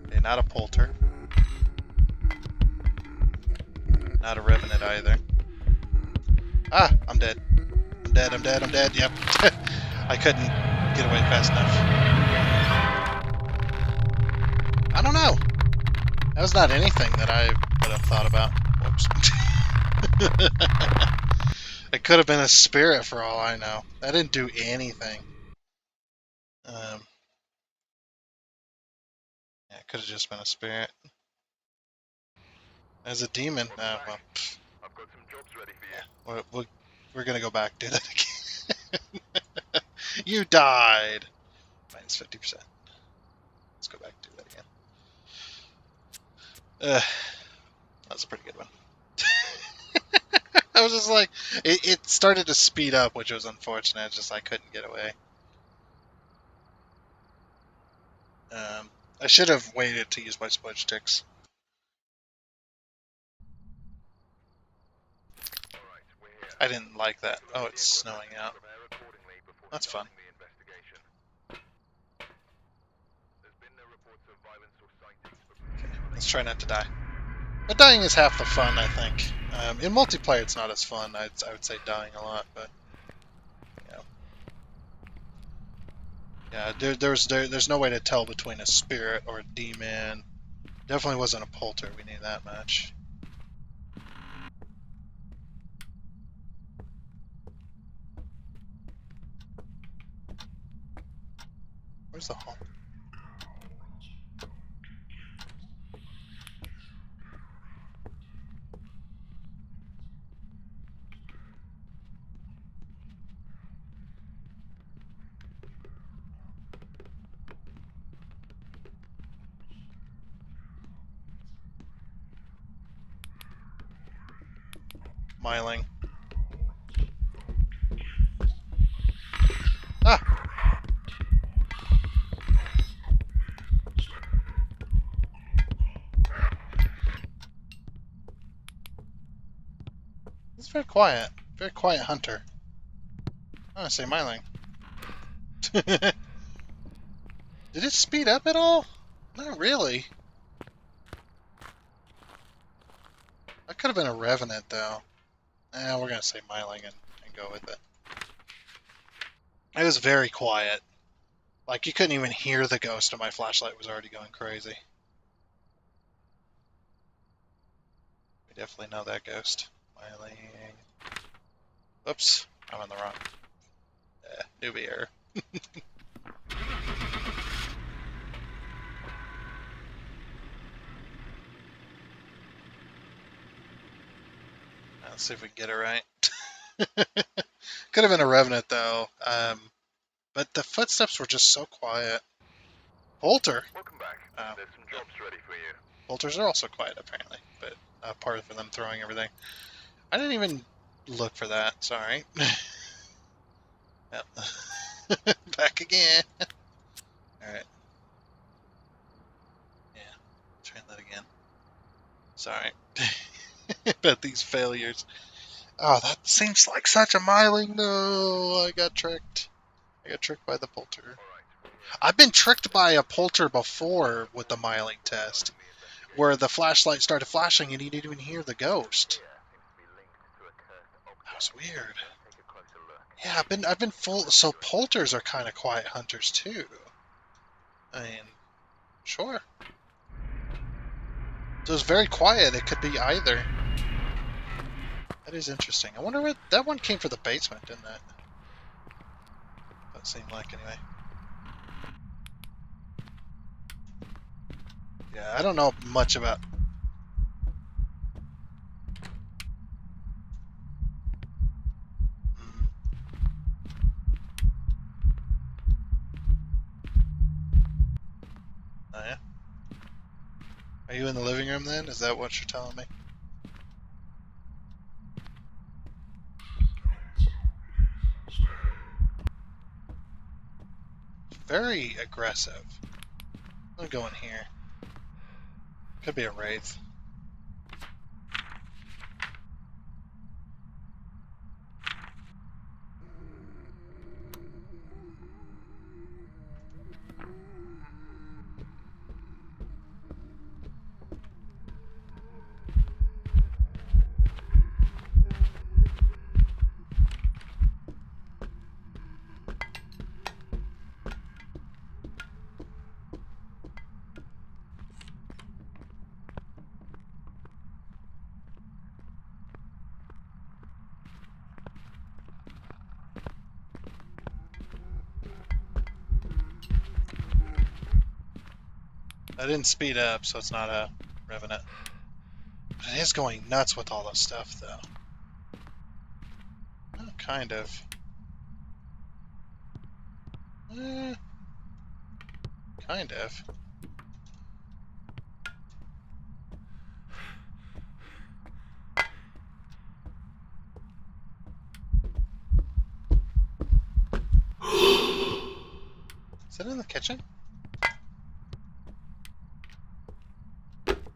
Okay, not a Polter. Not a Revenant either. Ah, I'm dead. I'm dead, I'm dead, I'm dead. Yep. I couldn't get away fast enough. I don't know. That was not anything that I would have thought about. Whoops. It could have been a spirit for all I know. That didn't do anything. Yeah, it could have just been a spirit. As a demon, Welcome well, back. I've got some jobs ready for you. we're gonna go back do that again. You died. Minus 50%. Let's go back and do that again. That was a pretty good one. I was just like, it started to speed up, which was unfortunate. It's just I couldn't get away. I should have waited to use my smudge sticks. Alright, we're here. I didn't like that. Secure Oh, the it's equipment snowing and out. prepare accordingly before That's fun. starting the investigation. There's been no reports of violence or sightings for Okay, preliminary let's try not to die. investigation. But dying is half the fun, I think. In multiplayer, it's not as fun. I would say dying a lot, but you know, yeah, there's no way to tell between a spirit or a demon. Definitely wasn't a polter. We knew that much. Where's the hall? Myling. Ah! It's very quiet. Very quiet hunter. I want to say Myling. Did it speed up at all? Not really. That could have been a Revenant, though. We're going to say Myling and go with it. It was very quiet. Like, you couldn't even hear the ghost, and my flashlight was already going crazy. We definitely know that ghost. Myling. Oops. I'm on the wrong. Newbie error. Let's see if we can get it right. Could have been a revenant though. But the footsteps were just so quiet. Polter. Welcome back. Oh, There's some jobs ready for you. Polters are also quiet apparently, but part of them throwing everything. I didn't even look for that. Sorry. Yep. Back again. All right. Yeah. Try that again. Sorry. About these failures. Oh, that seems like such a miling. No, I got tricked. I got tricked by the polter. Alright, I've been tricked by a polter before with the miling test, the investigation. where the flashlight started flashing and you didn't even hear the ghost. Here seems to be linked to a cursed object. That was weird. Let's take a closer look. Yeah, I've been full. So polters are kind of quiet hunters too. I mean, sure. So it's very quiet. It could be either. That is interesting. I wonder what that one came for the basement, didn't it? That seemed like anyway. Yeah, I don't know much about. Mm, oh yeah. Are you in the living room then? Is that what you're telling me? Very aggressive. I'm gonna go in here. Could be a wraith. I didn't speed up, so it's not a revenant. But it is going nuts with all this stuff, though. Oh, kind of. Eh, kind of. Is it in the kitchen?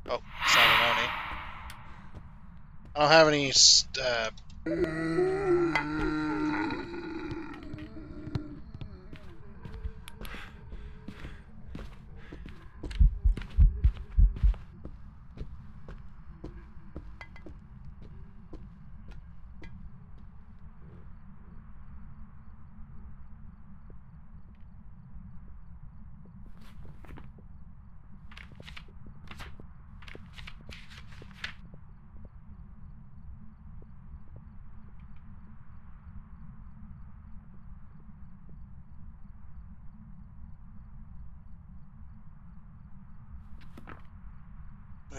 Oh, it's not an Oni. I don't have any. Is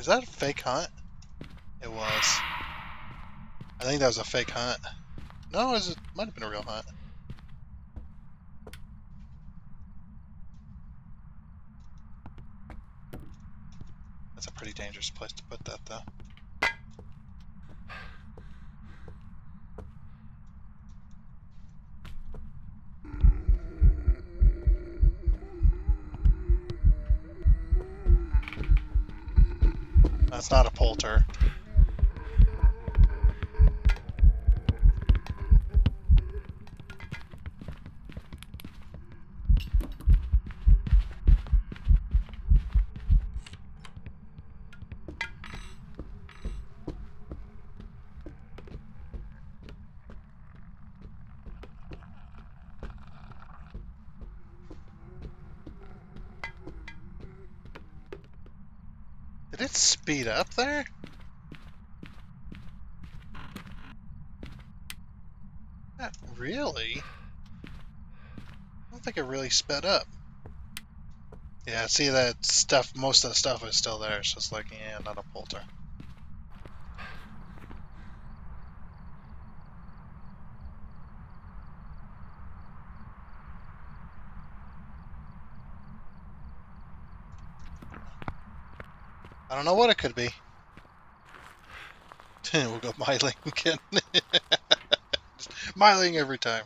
that a fake hunt? It was. I think that was a fake hunt. No, it might have been a real hunt. That's a pretty dangerous place to put that, though. That's not a polter. Did it speed up there? Not really. I don't think it really sped up. Yeah, see that stuff, most of the stuff is still there. It's just like, yeah, not a polter. I don't know what it could be. We'll go miling again. Just miling every time.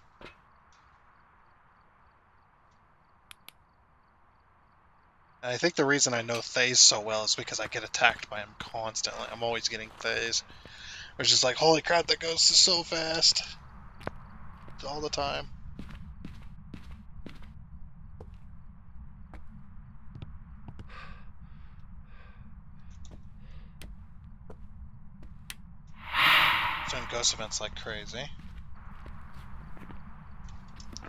And I think the reason I know Thays so well is because I get attacked by him constantly. I'm always getting Thays. It's just like, holy crap, that ghost is so fast. All the time. Doing ghost events like crazy.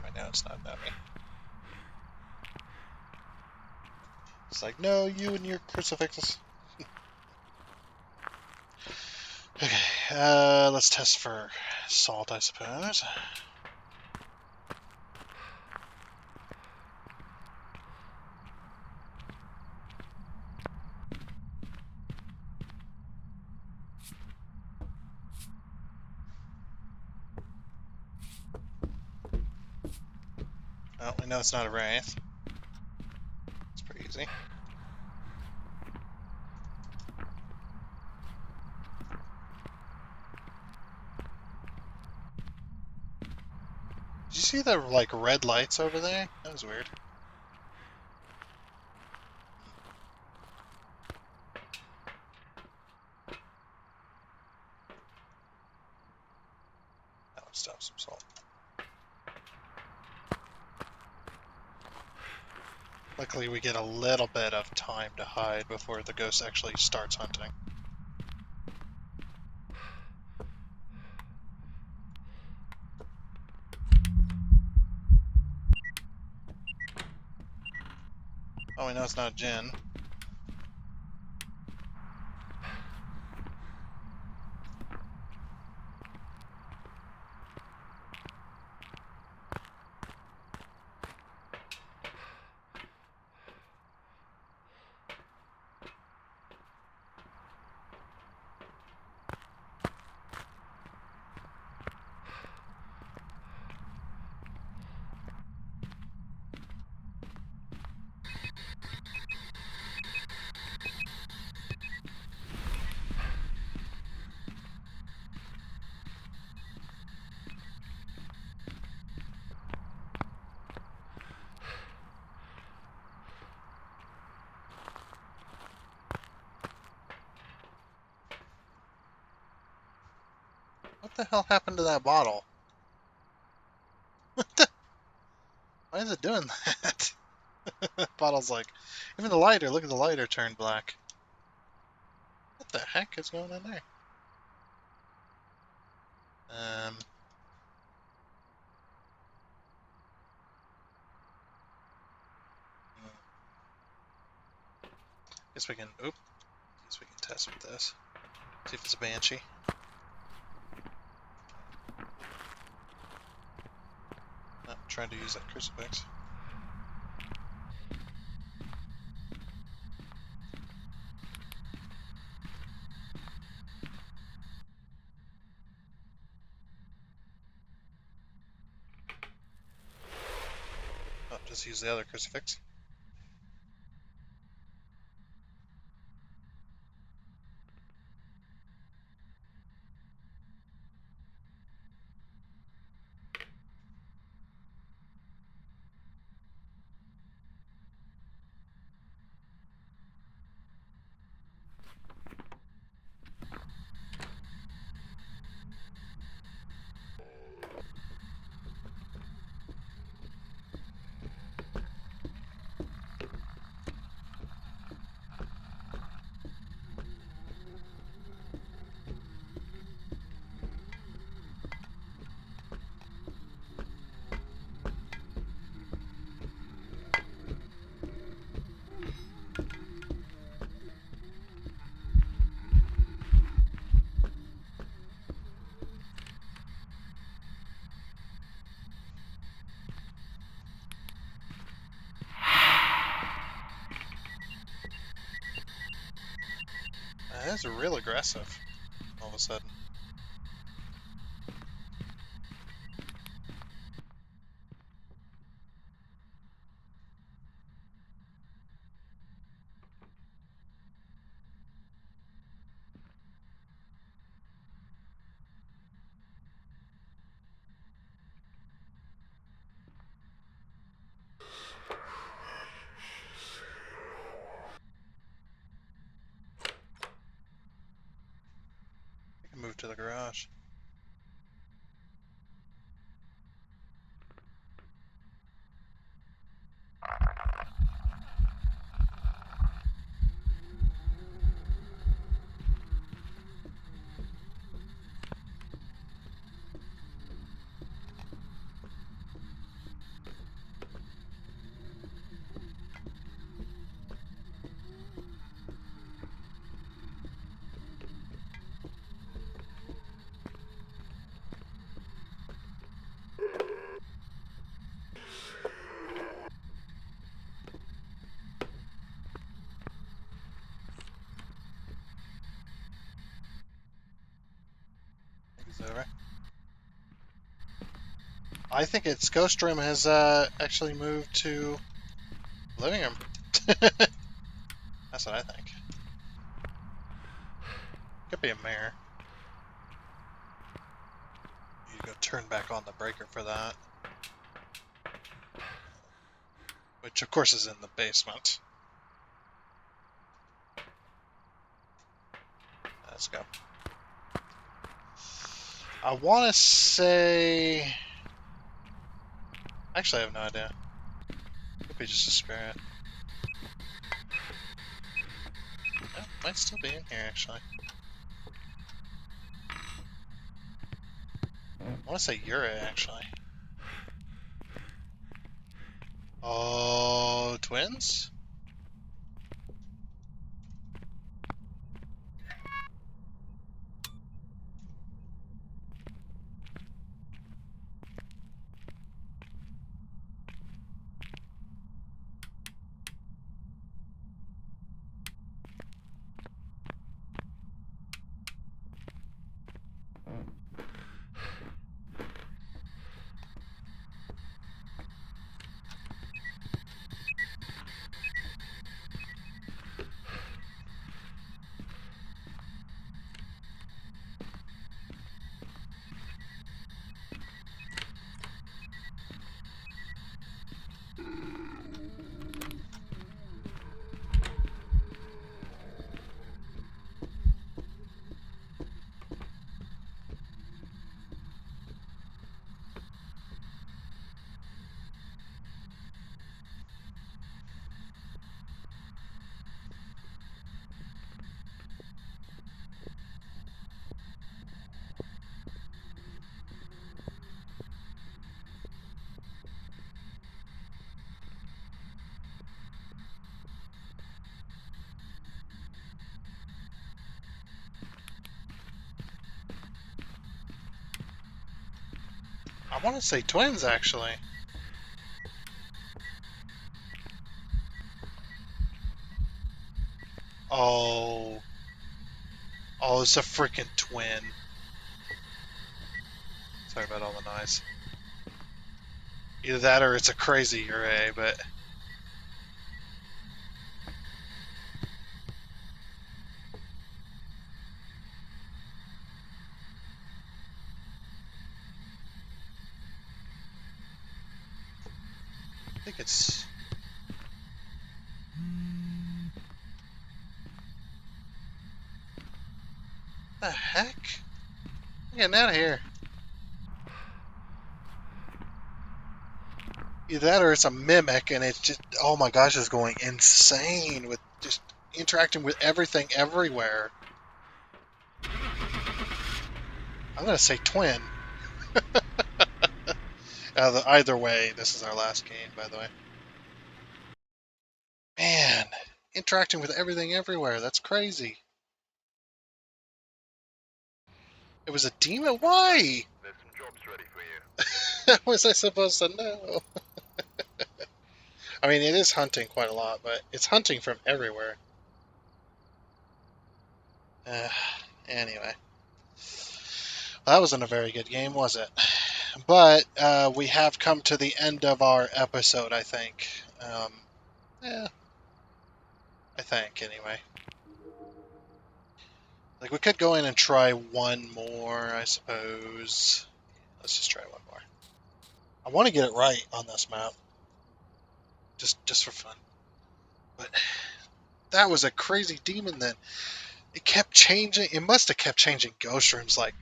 Right now it's not that me. It's like, no, you and your crucifixes. Okay, let's test for salt, I suppose. Oh, we know it's not a wraith. It's pretty easy. Did you see the, like, red lights over there? That was weird. That would stop some salt. Luckily, we get a little bit of time to hide before the ghost actually starts hunting. Oh, we know it's not a Jinn. What the hell happened to that bottle? Why is it doing that? Bottle's like, even the lighter, look at the lighter turned black. What the heck is going on there? Um, guess we can, guess we can test with this. See if it's a banshee. I'm trying to use that crucifix. Oh, just use the other crucifix. That's real aggressive, all of a sudden. to the garage. He's over. I think its ghost room has actually moved to living room. That's what I think. Could be a mirror. You go turn back on the breaker for that, which of course is in the basement. Let's go. I want to say. Actually, I have no idea. Could be just a spirit. Oh, might still be in here, actually. I want to say Yura, actually. Oh, twins? I want to say twins, actually. Oh. Oh, it's a freaking twin. Sorry about all the noise. Either that or it's a crazy Yura, but... I think it's... The heck? I'm getting out of here. Either that or it's a mimic and it's just... Oh my gosh, it's going insane with just interacting with everything everywhere. I'm going to say twin. Either way, this is our last game, by the way. Man, interacting with everything everywhere. That's crazy. It was a demon? Why? There's some jobs ready for you. How was I supposed to know? I mean, it is hunting quite a lot, but it's hunting from everywhere. Uh, anyway. Well, that wasn't a very good game, was it? But we have come to the end of our episode, I think. Yeah, I think, anyway. Like, we could go in and try one more, I suppose. Let's just try one more. I want to get it right on this map. Just for fun. But that was a crazy demon then. It kept changing. It must have kept changing ghost rooms like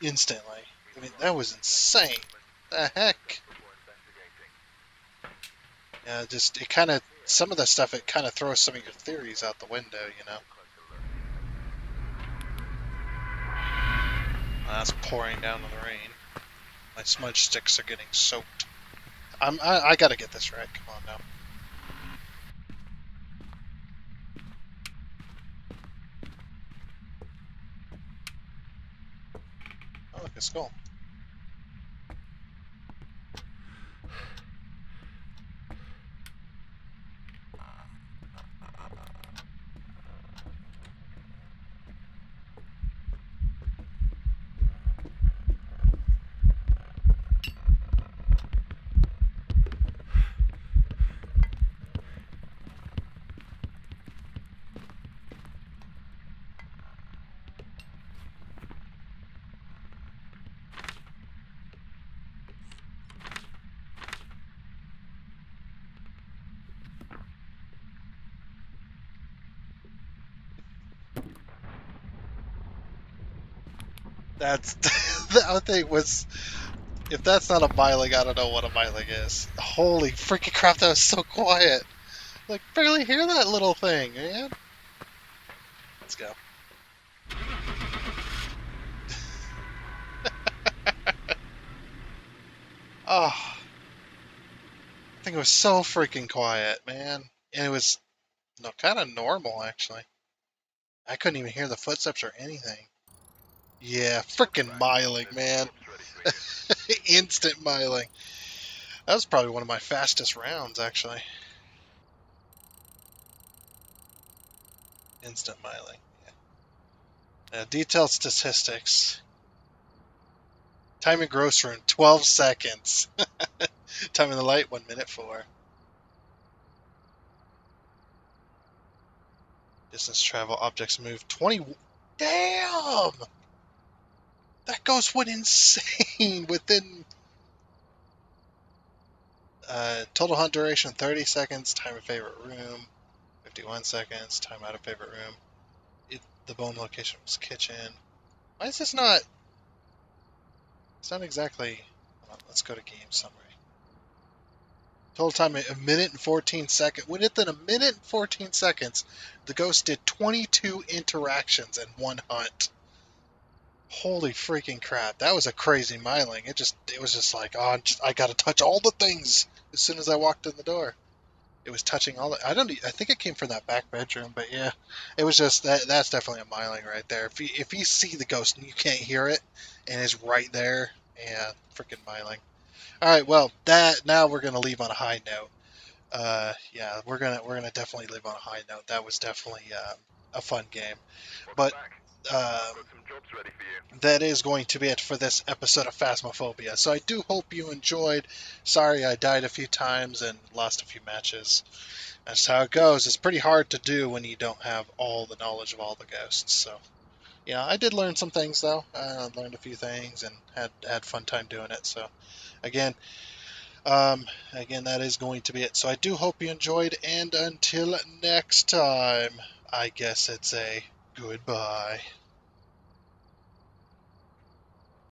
instantly. I mean, that was insane. The heck? before investigating. Yeah, just it kind of some of the stuff it kind of throws some of your theories out the window. Closer look. That's pouring down in the rain. My smudge sticks are getting soaked. I gotta get this right. Come on now. Oh, look, a skull. That's that thing was. If that's not a miling, I don't know what a miling is. Holy freaking crap! That was so quiet. Like barely hear that little thing, man. Let's go. Oh, I think it was so freaking quiet, man. And it was no kind of normal actually. I couldn't even hear the footsteps or anything. Yeah, Welcome freaking back. miling, There's some man. jobs ready for you. Instant miling. That was probably one of my fastest rounds, actually. Instant miling. Detailed statistics. Time in gross room, 12 seconds. Time in the light, 1 minute 4. Distance travel, objects move, 20. Damn! That ghost went insane within. Total hunt duration, 30 seconds. Time in favorite room, 51 seconds. Time out of favorite room. The bone location was kitchen. Why is this not? It's not exactly. Hold on, let's go to game summary. Total time a minute and 14 seconds. Within a minute and 14 seconds, the ghost did 22 interactions in one hunt. Holy freaking crap! That was a crazy miling. It was just like, oh, I gotta touch all the things as soon as I walked in the door. It was touching all the. I think it came from that back bedroom, but yeah, it was just that. That's definitely a miling right there. If you see the ghost and you can't hear it, and it's right there, yeah, freaking miling. All right, well, that now we're gonna leave on a high note. Yeah, we're gonna definitely leave on a high note. That was definitely a fun game, Welcome but back. um, Got some jobs ready for you. that is going to be it for this episode of Phasmophobia. So I do hope you enjoyed. Sorry I died a few times and lost a few matches. That's how it goes. It's pretty hard to do when you don't have all the knowledge of all the ghosts. So yeah, I did learn some things though. I learned a few things and had fun time doing it. So again, again, that is going to be it. So I do hope you enjoyed, and until next time, I guess it's a goodbye.